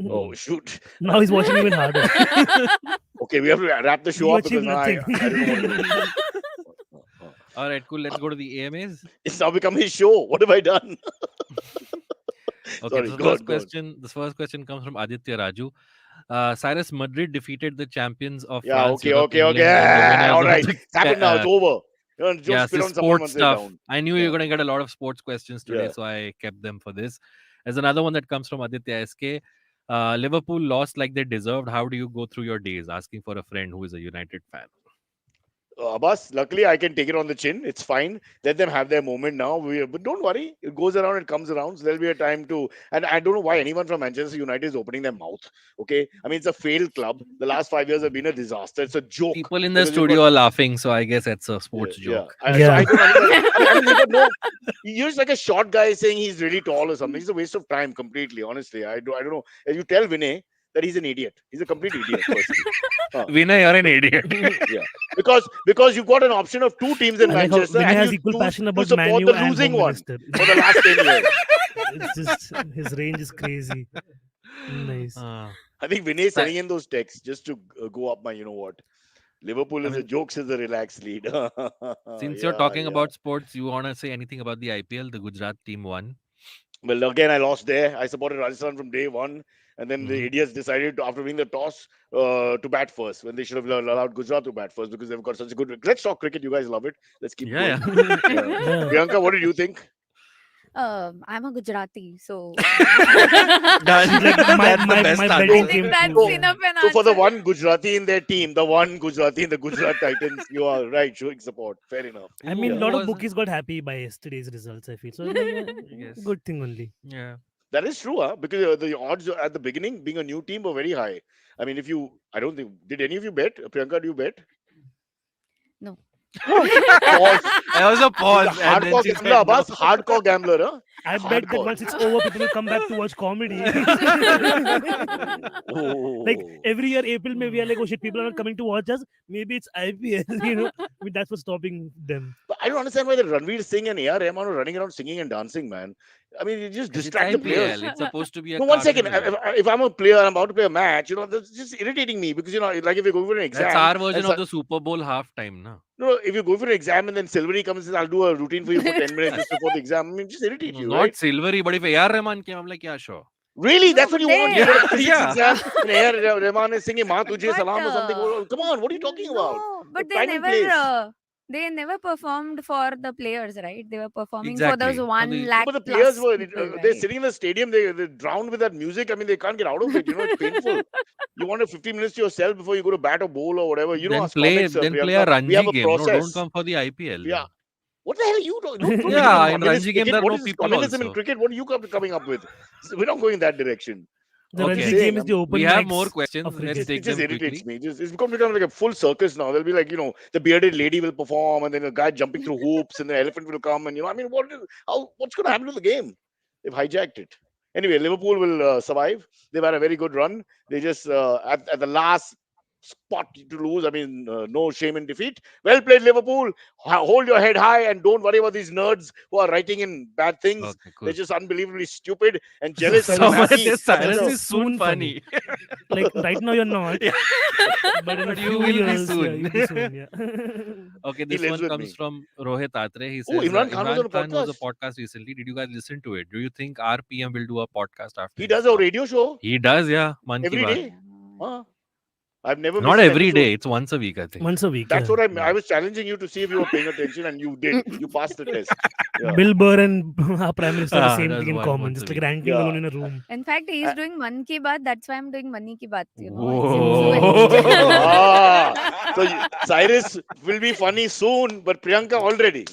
Oh shoot. Now he's watching even harder. Okay, we have to wrap the show You up because achieved now I nothing. don't know what to do. All right, cool. Let's go to the AMAs. It's now become his show. What have I done? Okay, Sorry, the go on, first go on. question. The first question comes from Aditya Raju. Cyrus, Madrid defeated the champions of Yeah, France. okay, Europe, okay. England, and the winners All of right. the It's happened now. It's over. Don't yeah, spit so on someone sports once they're stuff. down. I knew you were going to get a lot of sports questions today, Yeah. so I kept them for this. There's another one that comes from Aditya SK. Liverpool lost like they deserved. How do you go through your days? Asking for a friend who is a United fan. Abbas, luckily I can take it on the chin. It's fine. Let them have their moment now. But don't worry. It goes around, it comes around. So there'll be a time to. And I don't know why anyone from Manchester United is opening their mouth. Okay. I mean, it's a failed club. The last 5 years have been a disaster. It's a joke. People in the Because you've studio got- are laughing, so I guess that's a sports Yeah, joke. yeah. So Yeah. I don't understand. I mean, you've got no. You're just like a short guy saying he's really tall or something. It's a waste of time completely. Honestly, I don't know. If you tell Vinay that he's an idiot, he's a complete idiot. Firstly. Vinay, you're an idiot. Because you've got an option of two teams in I like how Manchester Vinay and has you equal choose passion to about support Man U the and losing Home one Minister. for the last 10 years. It's just his range is crazy. Nice. I think Vinay is sending in those texts just to go up my, Liverpool is a jokes is a relaxed lead. Since you're talking about sports, you want to say anything about the IPL? The Gujarat team won. Well, again, I lost there. I supported Rajasthan from day one. And then the Mhm. idiots decided to, after winning the toss to bat first when they should have allowed Gujarat to bat first because they've got such a good. Let's talk cricket. You guys love it. Let's keep Yeah, going. yeah. Yeah. Priyanka, what did you think? I'm a Gujarati, so That's my best betting I answer. came think that's So- enough an So for the answer. one Gujarati in their team, the one Gujarati in the Gujarat Titans, you are right, showing support. Fair enough. I mean, a Who lot of was- bookies got happy by yesterday's results, I feel. So, Yes. good thing only. Yeah. That is true, huh? Because the odds at the beginning, being a new team, were very high. I mean, I don't think, did any of you bet? Priyanka, do you bet? Pause. There was a pause. He's a And then hardcore she said gambler, Abbas. no. Hardcore gambler, huh? I bet that Hardcore. once it's over, people will come back to watch comedy. Oh. Like every year, April, maybe we are like, oh shit, people are not coming to watch us. Maybe it's IPL, you know. I mean, that's what's stopping them. But I don't understand why the Ranveer Singh and A.R. Rahman are running around singing and dancing, man. I mean, you just 'Cause it's distract the players. IPL. It's supposed to be a No, 1 second. carnival. If I'm a player, I'm about to play a match, that's just irritating me because, like if you're going for an exam. That's our version and of the Super Bowl halftime, na? No, if you go for an exam and then Silverie comes and says, I'll do a routine for you for 10 minutes just before the exam, I mean, just irritate you, Not right? Silverie, but if A.R. Rahman came, I'm like, yeah, sure. Really? That's what you want? You they- got a physics Yeah. exam and A.R. Rahman is singing Ma Tujhe But, Salam or something. Come on, what are you talking about? No, but The time and they never performed for the players, right? They were performing Exactly. for those For 1 the- lakh But the players plus were, people, they're right? sitting in the stadium, they're drowned with that music. I mean, they can't get out of it. It's painful. You want a 15 minutes to yourself before you go to bat or bowl or whatever. Then us play, comics, then play Priyanka, a we Ranji have a game. No, process. don't come for the IPL. Yeah. What the hell are you talking? Don't make it Yeah, a in communist Ranji game, cricket. there are What no is this people communism in also. cricket? What are you coming up with? We're not going that direction. The Okay. Ranji game is the open We have mics more questions. of Let's cricket. take It just them irritates quickly. me. It's become like a full circus now. There'll be like, the bearded lady will perform and then a guy jumping through hoops and the elephant will come. And, I mean, what's going to happen to the game? They've hijacked it. Anyway, Liverpool will survive. They've had a very good run. They just, at the last spot to lose, I mean, no shame in defeat. Well played, Liverpool. Hold your head high and don't worry about these nerds who are writing in bad things. Okay, cool. They're just unbelievably stupid and jealous. and Someone happy. Someone says Cyrus That's is soon soon funny. Like right now you're not, Yeah. but in a But you few will be years, soon. Yeah, you'll be soon. Yeah. Okay, He this lives one with comes me. from Rohit Atre. He Oh, says, Imran Khan was on a was a podcast. podcast recently. Did you guys listen to it? Do you think our PM will do a podcast after He his does a talk? radio show He does, yeah. Man ki every baat. day. Huh? I've never Not missed an every episode. day. It's once a week, I think. Once a week. That's yeah. what I was challenging you to see if you were paying attention, and you did. You passed the test. Yeah. Bill Burr and our Prime Minister have the same does thing in one common. once Just a like week. ranking Yeah. alone in a room. In fact, he's Uh, doing Man Ki Baat. That's why I'm doing Money Ki Baat. So Cyrus will be funny soon, but Priyanka already.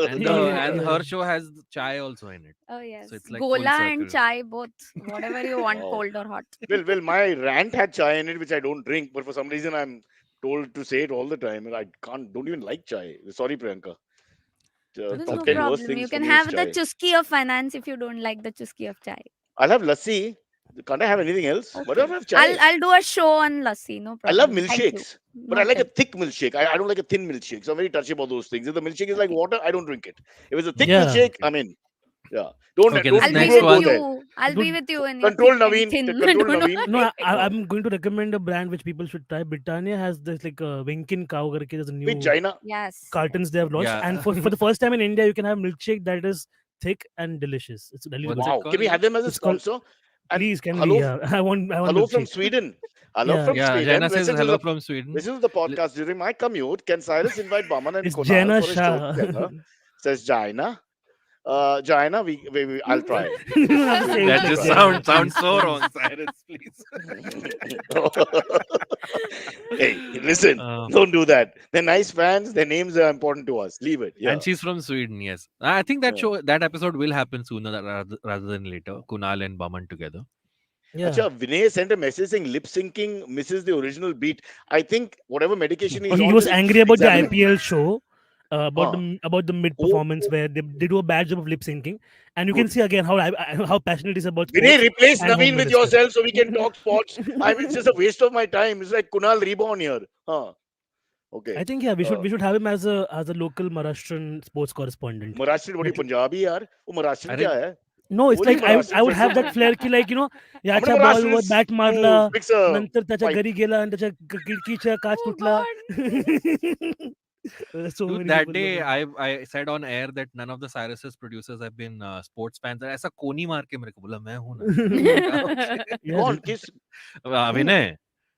And her show has chai also in it. Oh yes, So it's like full Gola and circle. chai both, whatever you want, Wow. cold or hot. Well, my rant had chai in it, which I don't drink, but for some reason I'm told to say it all the time, and I don't even like chai. Sorry, Priyanka. There's That's no okay. 10 worst problem. things You for can me is have the chai. chuski of finance if you don't like the chuski of chai. I'll have lassi. Can't I have anything else? Why Okay. don't I have chai? I'll do a show on lassi. No I problem. love Thank you. milkshakes, but I like a Noted. thick milkshake. I don't like a thin milkshake. So I'm very touchy about those things. If the milkshake is like water, I don't drink it. If it's a thick Yeah. milkshake, I'm in. Yeah. Don't Okay, don't this I'll you be next don't with one. go there. you. I'll be Good. with you in your Control thick and Naveen. thin. Control Naveen. No, I'm going to recommend a brand which people should try. Britannia has this like Winkin cow. Karke, there's a new With China. Yes. cartons they have launched, Yeah. and for the first time in India, you can have milkshake that is thick and delicious. It's Delhi. What's it Wow. called Can we have them as a It's called- sponsor? And Please, can hello, we? Yeah, I want hello from milkshake. Sweden. Hello Yeah. from Yeah, Sweden. Jana says Listen to hello the- from Sweden. Listen to the podcast during my commute. Can Cyrus invite Baman and It's Kunal Jana for a show Shah. together? Says Jaina. Jaina, I'll try. That just Right. sounds so wrong, Cyrus, please. Hey, listen, don't do that. They're nice fans. Their names are important to us. Leave it. Yeah. And she's from Sweden, yes. I think that Yeah. that episode will happen sooner rather than later. Kunal and Baman together. Yeah. Acha, Vinay sent a message saying lip syncing misses the original beat. I think whatever medication he's Oh, he on, was just angry about the examine- IPL show. About Huh. about the mid performance where they do a bad job of lip syncing, and you can Good. see again how passionate he is about Vinay, sports. replace and Naveen Home with Minister. yourself so we can talk sports. I mean, it's just a waste of my time. It's like Kunal Reborn here. Huh. Okay. I think we should have him as a local Maharashtrian sports correspondent. Maharashtrian, what are you, Punjabi, yaar? वो Maharashtrian अरे- क्या है? No, it's Only like Maharashtrian I would have person. that flair ki like How याच्या many बॉलवर Maharashtrians bat who मारला fix a नंतर त्याच्या pipe? घरी गेला आणि त्याच्या खिडकीच्या काच Oh तुटला. So Dude, many that people day love I said on air that none of the Cyrus's producers have been sports fans. ऐसा कोनी मार के मेरे को बोला मैं हूँ ना. it. Yeah, कौन? dude. किस?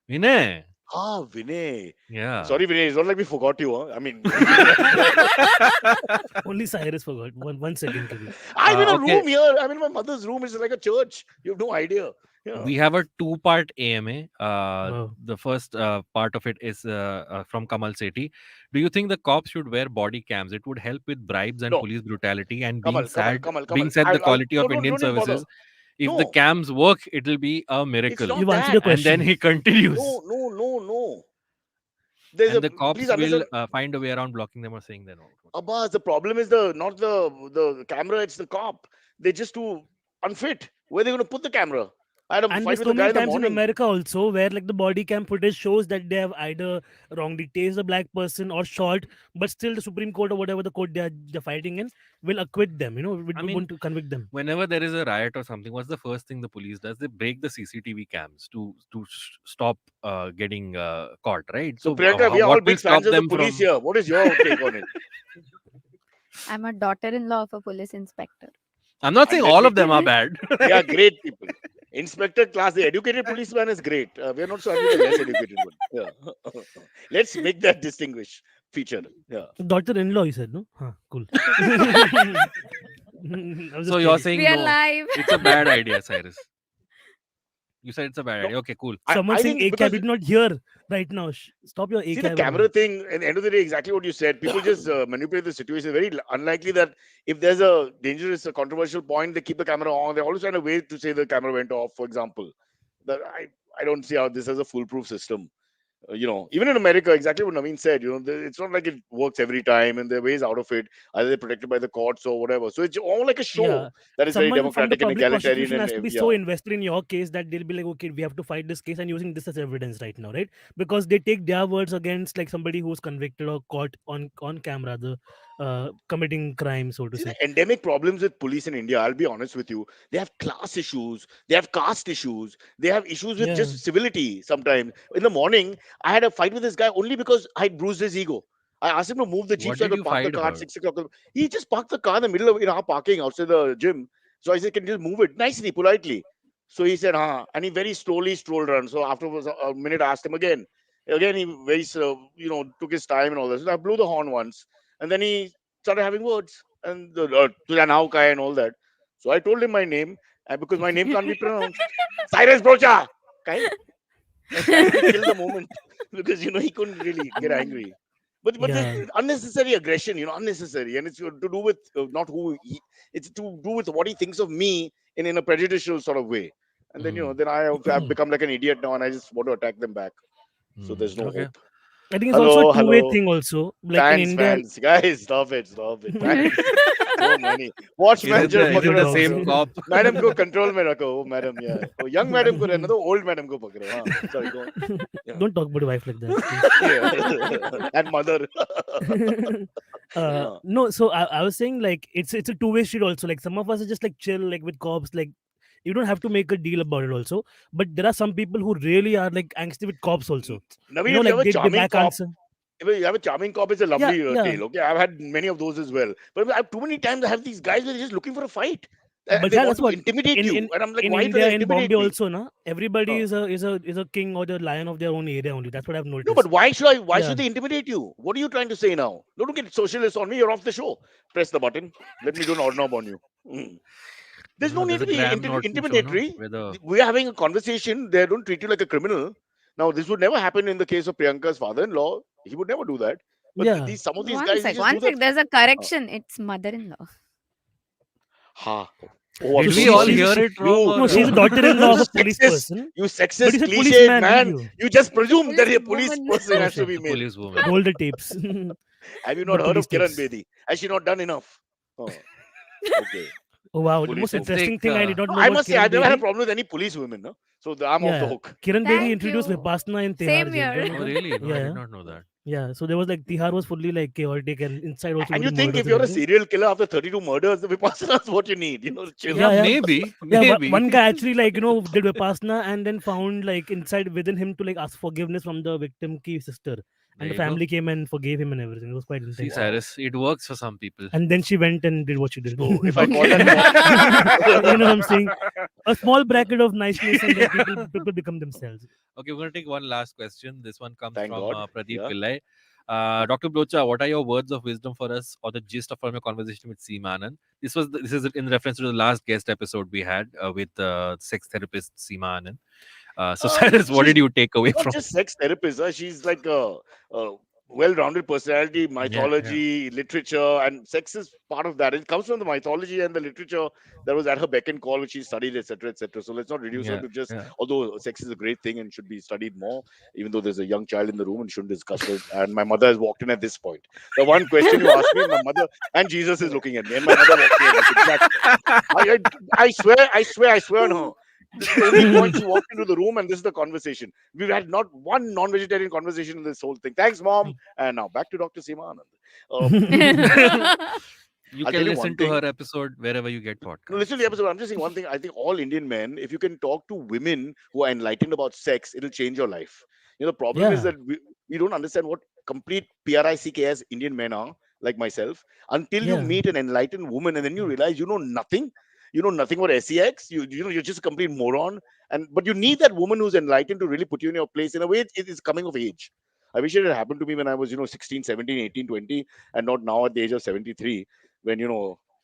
Vinay. Ah, Vinay. Yeah. Sorry, Vinay. It's not like we forgot you. Huh? I mean, Only Cyrus forgot. One second. Kabir. I'm in a okay. room here. I'm in my mother's room. It's like a church. You have no idea. Yeah. We have a 2-part AMA. Wow. The first part of it is from Kamal Sethi. Do you think the cops should wear body cams? It would help with bribes and No. police brutality. And Kamal, being said, Kamal. being said, the quality of no, Indian don't even bother. services. If the No. cams work, it will be a miracle. not You've answered that. your And then question. he continues. No. There's And the a cops please will understand. find a way around blocking them or saying they're not. Abbas, the problem is not the camera, it's the cop. They're just too unfit. Where are they going to put the camera? I had a And fight there's with so a guy many in the times in morning. America also where like the body cam footage shows that they have either wrongly tased the black person or shot, but still the Supreme Court or whatever the court they're fighting in will acquit them. We I mean, want to convict them. whenever there is a riot or something, what's the first thing the police does? They break the CCTV cams to stop getting caught, right? So So Priyanka, we are all what will big fans stop of the them police from? here. What is your take on it? I'm a daughter-in-law of a police inspector. I'm not saying And let all me of them are bad. they are great people. Inspector class, the educated policeman is great. We are not so happy with the less educated one. Yeah. Let's make that distinguish feature. Yeah. Daughter-in-law, you said, no? Huh, cool. So you're saying We are no? live. It's a bad idea, Cyrus. You said it's a bad No, idea. Okay, cool. Someone I saying think A cab, because you did not hear right now. Stop your A see the cab. camera thing. At the end of the day, exactly what you said. People just manipulate the situation. Very unlikely that if there's a dangerous, a controversial point, they keep the camera on. They always find a way to say the camera went off. For example, that I don't see how this is a foolproof system. Even in America, exactly what Navin said, it's not like it works every time and there are ways out of it. Either they're protected by the courts or whatever. So it's all like a show Yeah. that is very Someone from the democratic and public egalitarian. prosecution has to And be yeah. so invested in your case that they'll be like, okay, we have to fight this case and using this as evidence right now, right? Because they take their words against like somebody who's convicted or caught on camera, committing crime, so to See, say. the endemic problems with police in India, I'll be honest with you, they have class issues, they have caste issues, they have issues with Yeah. just civility sometimes. In the morning, I had a fight with this guy only because I bruised his ego. I asked him to move the jeep What so I did could you park the fight car at about? 6 o'clock. He just parked the car in the middle of our parking outside the gym. So I said, can you just move it nicely, politely? So he said, and he very slowly strolled around. So afterwards, a minute, I asked him again. Again, he very, took his time and all this. So I blew the horn once. And then he started having words and the Tujanaukai and all that. So I told him my name, and because my name can't be pronounced, Cyrus Brocha. Kind I tried to kill the moment because he couldn't really get angry. But Yeah. there's unnecessary aggression, unnecessary, and it's to do with not it's to do with what he thinks of me in a prejudicial sort of way. And then then I've become like an idiot now, and I just want to attack them back. So there's no Okay. hope. I think it's also a two-way Hello. thing also. Like in India, Fans, guys, stop it. Fans. So many. Watch manager. Is it the Dogs. same cop? Madam को control में रखो. Oh, madam, yeah. Oh, young madam को रहने दो, old madam को पकड़ो. हाँ, sorry, go on. Yeah. don't talk about your wife like that. Yeah. And mother. Yeah. No, so I was saying like it's a two-way street also. Like some of us are just like chill, like with cops, like you don't have to make a deal about it also. But there are some people who really are like angsty with cops also. Naveen, You know, if you like have a they charming back cop, answer. if you have a charming cop, it's a lovely Yeah. tale. Okay, I've had many of those as well. But too many times I have these guys where they're just looking for a fight. But They yeah, want that's to what intimidate you, and I'm like, in why do India, they in intimidate Bombay me? also, na everybody Oh. is a king or the lion of their own area only. That's what I've noticed. No, but why should Yeah. should they intimidate you? What are you trying to say now? Don't get socialist on me. You're off the show. Press the button. Let me do an odd knob on you. There's no need to There's a be gram not too sure, no? intimidatory. Whether We are having a conversation. They don't treat you like a criminal. Now, this would never happen in the case of Priyanka's father-in-law. He would never do that. But Yeah. some of these One guys, they sec, just do that. There's a correction. It's mother-in-law. Ha. Oh, did So we she- all she's- hear it wrong? you- or No, she's a not? daughter-in-law of a You police sexist. person. You But sexist, he's a cliched policeman, man. didn't you? You just presume that a police Woman. person has to Oh, be The male. police woman. Hold the tapes. Have you The not heard of police Kiran tapes. Bedi? Has she not done enough? Oh, okay. Oh wow, the Police most woman. interesting Let's thing I take, did not No, know I about must say, Kiran I've never had a Bedi. problem with any police women. No? So I'm off the Yeah, hook. Kiran Bedi Thank introduced you. Vipassana in Tihar Same jail. here. Do you know Oh, that? really? No, I Yeah. did not know that. Yeah, so there was like Tihar was fully like chaotic and inside also And you loads of think murders if and you're a everything. serial killer after 32 murders, the Vipassana is what you need. Chill. Yeah, Yeah. maybe. Yeah, Maybe. one guy actually like did Vipassana and then found like inside within him to like ask forgiveness from the victim ki sister, There and the you go. family came and forgave him and everything. It was quite See, intense. Cyrus, it works for some people. And then she went and did what she did. So if I call that You know what I'm saying? A small bracket of niceness and then people become themselves. Okay, we're going to take one last question. This one comes Thank from God. Pradeep Yeah. Pillai. Dr. Blocha, what are your words of wisdom for us or the gist of from your conversation with Seema Anand? This is in reference to the last guest episode we had with sex therapist Seema Anand. So, Cyrus, what she's did you take away not from just sex therapist. She's like well-rounded personality, mythology, literature, and sex is part of that. It comes from the mythology and the literature that was at her beck and call, which she studied, etc., etc. So let's not reduce her to just. Although sex is a great thing and should be studied more, even though there's a young child in the room and shouldn't discuss it. And my mother has walked in at this point. The one question you asked me, my mother and Jesus is looking at me, and my mother walked in. Exactly. I swear on her. This is the only point she walked into the room, and this is the conversation. We've had not one non-vegetarian conversation in this whole thing. Thanks, Mom. And now back to Dr. Seema Anand. You I'll can tell you listen one to thing. her episode wherever you get podcasts. No, listen to the episode. I'm just saying one thing. I think all Indian men, if you can talk to women who are enlightened about sex, it'll change your life. The problem is that we don't understand what complete PRICKS Indian men are, like myself, until you meet an enlightened woman, and then you realize you know nothing. You know nothing about sex. You're just a complete moron. But you need that woman who's enlightened to really put you in your place. In a way, it is coming of age. I wish it had happened to me when I was 16, 17, 18, 20, and not now at the age of 73, when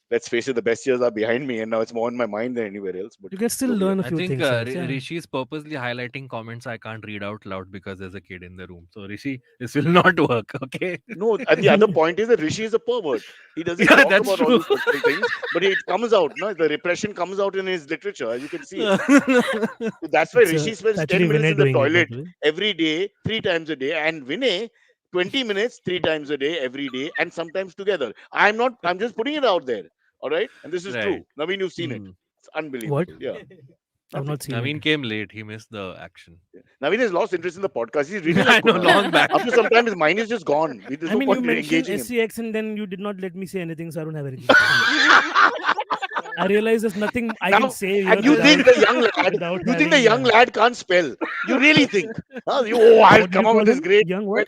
let's face it, the best years are behind me, and now it's more in my mind than anywhere else. But you can still learn a I few think things. Rishi is purposely highlighting comments I can't read out loud because there's a kid in the room. So Rishi, this will not work. Okay. No, and the other point is that Rishi is a pervert. He doesn't talk about all these sexual things, but it comes out. No, the repression comes out in his literature, as you can see. So that's why Rishi spends 10 minutes in the toilet every day, 3 times a day, and Vinay 20 minutes 3 times a day every day, and sometimes together. I'm just putting it out there. All right, and this is true. Navin, you've seen it. It's unbelievable. What? Yeah. I've not seen Navin it. came late. He missed the action. Navin has lost interest in the podcast. He's really I know, long back. After some time, his mind is just gone. There's no you point in mentioned engaging him. SCX and then you did not let me say anything, so I don't have anything. I realize there's nothing I can say. And you think the young lad can't spell? You really think? I'll come up with this great young what?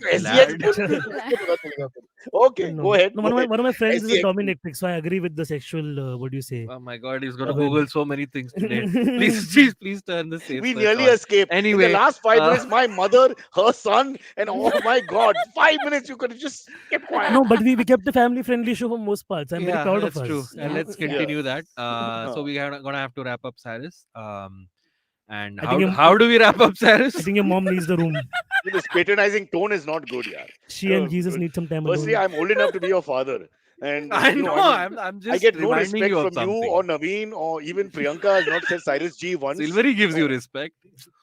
Okay, go ahead. No, one of my friends is a dominatrix, so I agree with the sexual. What do you say? Oh my God, he's gonna Google so many things today. Please turn the safe. We nearly escaped. Anyway, in the last 5 minutes, my mother, her son, and oh my God, 5 minutes you could have just kept quiet. No, but we kept a family-friendly show for most parts. I'm very proud of us. That's true. And let's continue that. So we are gonna have to wrap up, Cyrus. And how do we wrap up, Cyrus? I think your mom needs the room. This patronizing tone is not good, yaar. She and Jesus need some time alone. Firstly, I'm old enough to be your father. And I know. I'm just I get no reminding respect you of from you something. or Naveen or even Priyanka has not said Cyrus G once. Silverie gives you respect.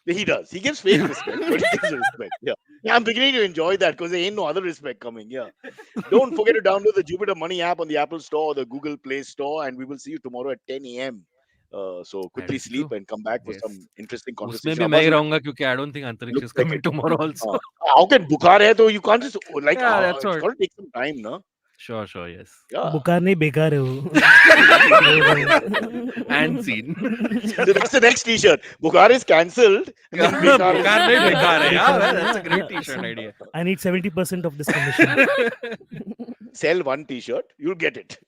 He does. He gives fake respect, but he gives respect. Yeah, I'm beginning to enjoy that because there ain't no other respect coming. Yeah. Don't forget to download the Jupiter Money app on the Apple Store or the Google Play Store, and we will see you tomorrow at 10 a.m. So quickly sleep and come back for some interesting conversation. उसमें भी मैं ही रहूंगा क्योंकि I don't think Antariksh is coming tomorrow also. How can बुखार है तो you can't just like that's it's all. got to take some time, no? Sure, yes. Yeah. बुखार नहीं बेकार है वो. And scene. That's the next T-shirt. Bukhar is cancelled. Bukhar nahi bekar hai. Yeah, that's a great T-shirt idea. I need 70% of this commission. Sell one T-shirt, you'll get it.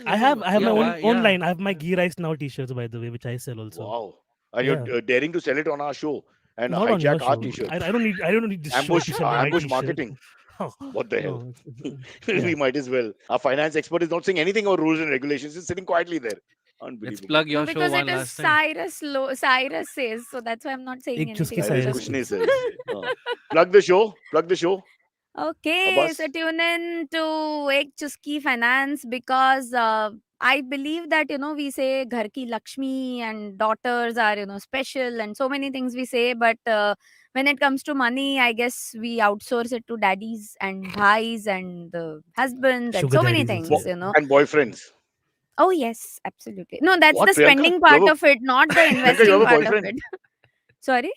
I have my own line. I have my Ghee Rice Now T-shirts, by the way, which I sell also. Wow. And you're daring to sell it on our show and Not on hijack your our show. T-shirt. I don't need this Ambush, show to sell my ambush T-shirt. marketing. What the hell? No. We might as well. Our finance expert is not saying anything about rules and regulations. He's sitting quietly there. Let's Unbelievable. plug your show Because one it is last time. Cyrus Says, so that's why I'm not saying Ek anything. Chuski Cyrus Finance. says. Plug the show. Okay, Abbas? so tune in to Ek Chuski Finance because I believe that, we say Ghar ki Lakshmi and daughters are, special and so many things we say. But when it comes to money, I guess we outsource it to daddies and bhais and husbands and Sugar so many daddies things, also. And boyfriends. Oh, yes, absolutely. No, that's What, the Priyanka? spending You part have a- of it, not the you investing have a part of boyfriend? it. Sorry?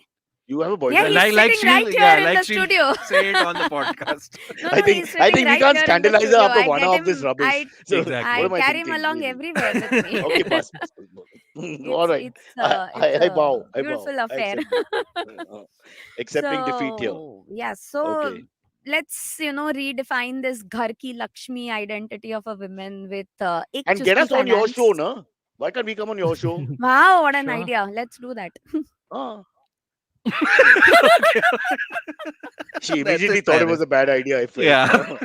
You have a Yeah, boyfriend. he's Like sitting right here in the she'll studio. say it on the podcast. No, I think he's sitting we right can't here in the scandalize her studio. after I 1 get hour of him- this rubbish. So, Exactly. what am I I carry him thinking, along really? everywhere with me. Okay, pass. All right. It's I bow. I beautiful bow. affair. Accepting defeat here. Yes. So Okay. let's redefine this Ghar ki Lakshmi identity of a woman with Ek And get Chuski us on your Finance. show, no? Why can't we come on your show? Wow, what an Sure. idea! Let's do that. Ah. She That's immediately it, thought it Cyrus. was a bad idea. I felt. Yeah.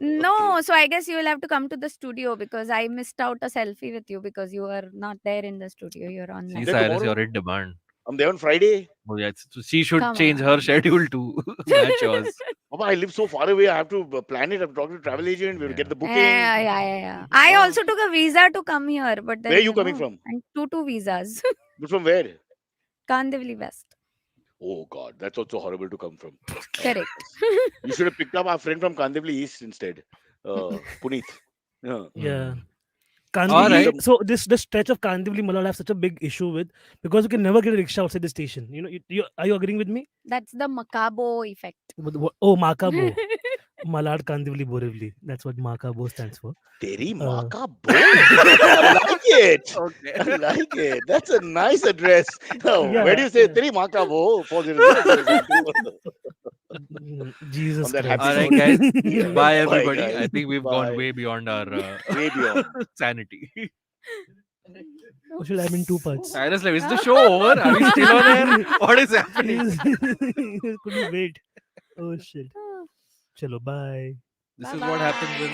No, so I guess you will have to come to the studio because I missed out a selfie with you because you were not there in the studio. You're See, online. Then Cyrus, tomorrow- you're in demand. I'm there on Friday. Oh yeah, so she should Come change her schedule to match yours. Papa, I live so far away. I have to plan it. I have to talk to the travel agent. We have to get the booking. Yeah. I also took a visa to come here, but then Where are you coming from? And two visas. But from where? Kandivali West. Oh God, that's also horrible to come from. Correct. You should have picked up our friend from Kandivali East instead. Puneet. Yeah. All Kandivali, right. so this stretch of Kandivali Malal I have such a big issue with because you can never get a rickshaw outside the station. You know, are you agreeing with me? That's the Macabo effect. Oh, Makabo. Malad Kandivali Borivali. That's what Makabo stands for. Teri maa ka bo. I like it. Okay. I like it. That's a nice address. Yeah, Where do you say yeah. Teri maa ka bo? 400. Jesus On that Christ. All right, guys. Bye, everybody. guys. I think we've Bye. gone way beyond our Way beyond. sanity. Or should I have in two parts? Cyrus, is the show over? Are we still on air? What is happening? Couldn't wait. Oh shit. Chalo, bye. This is what happens when.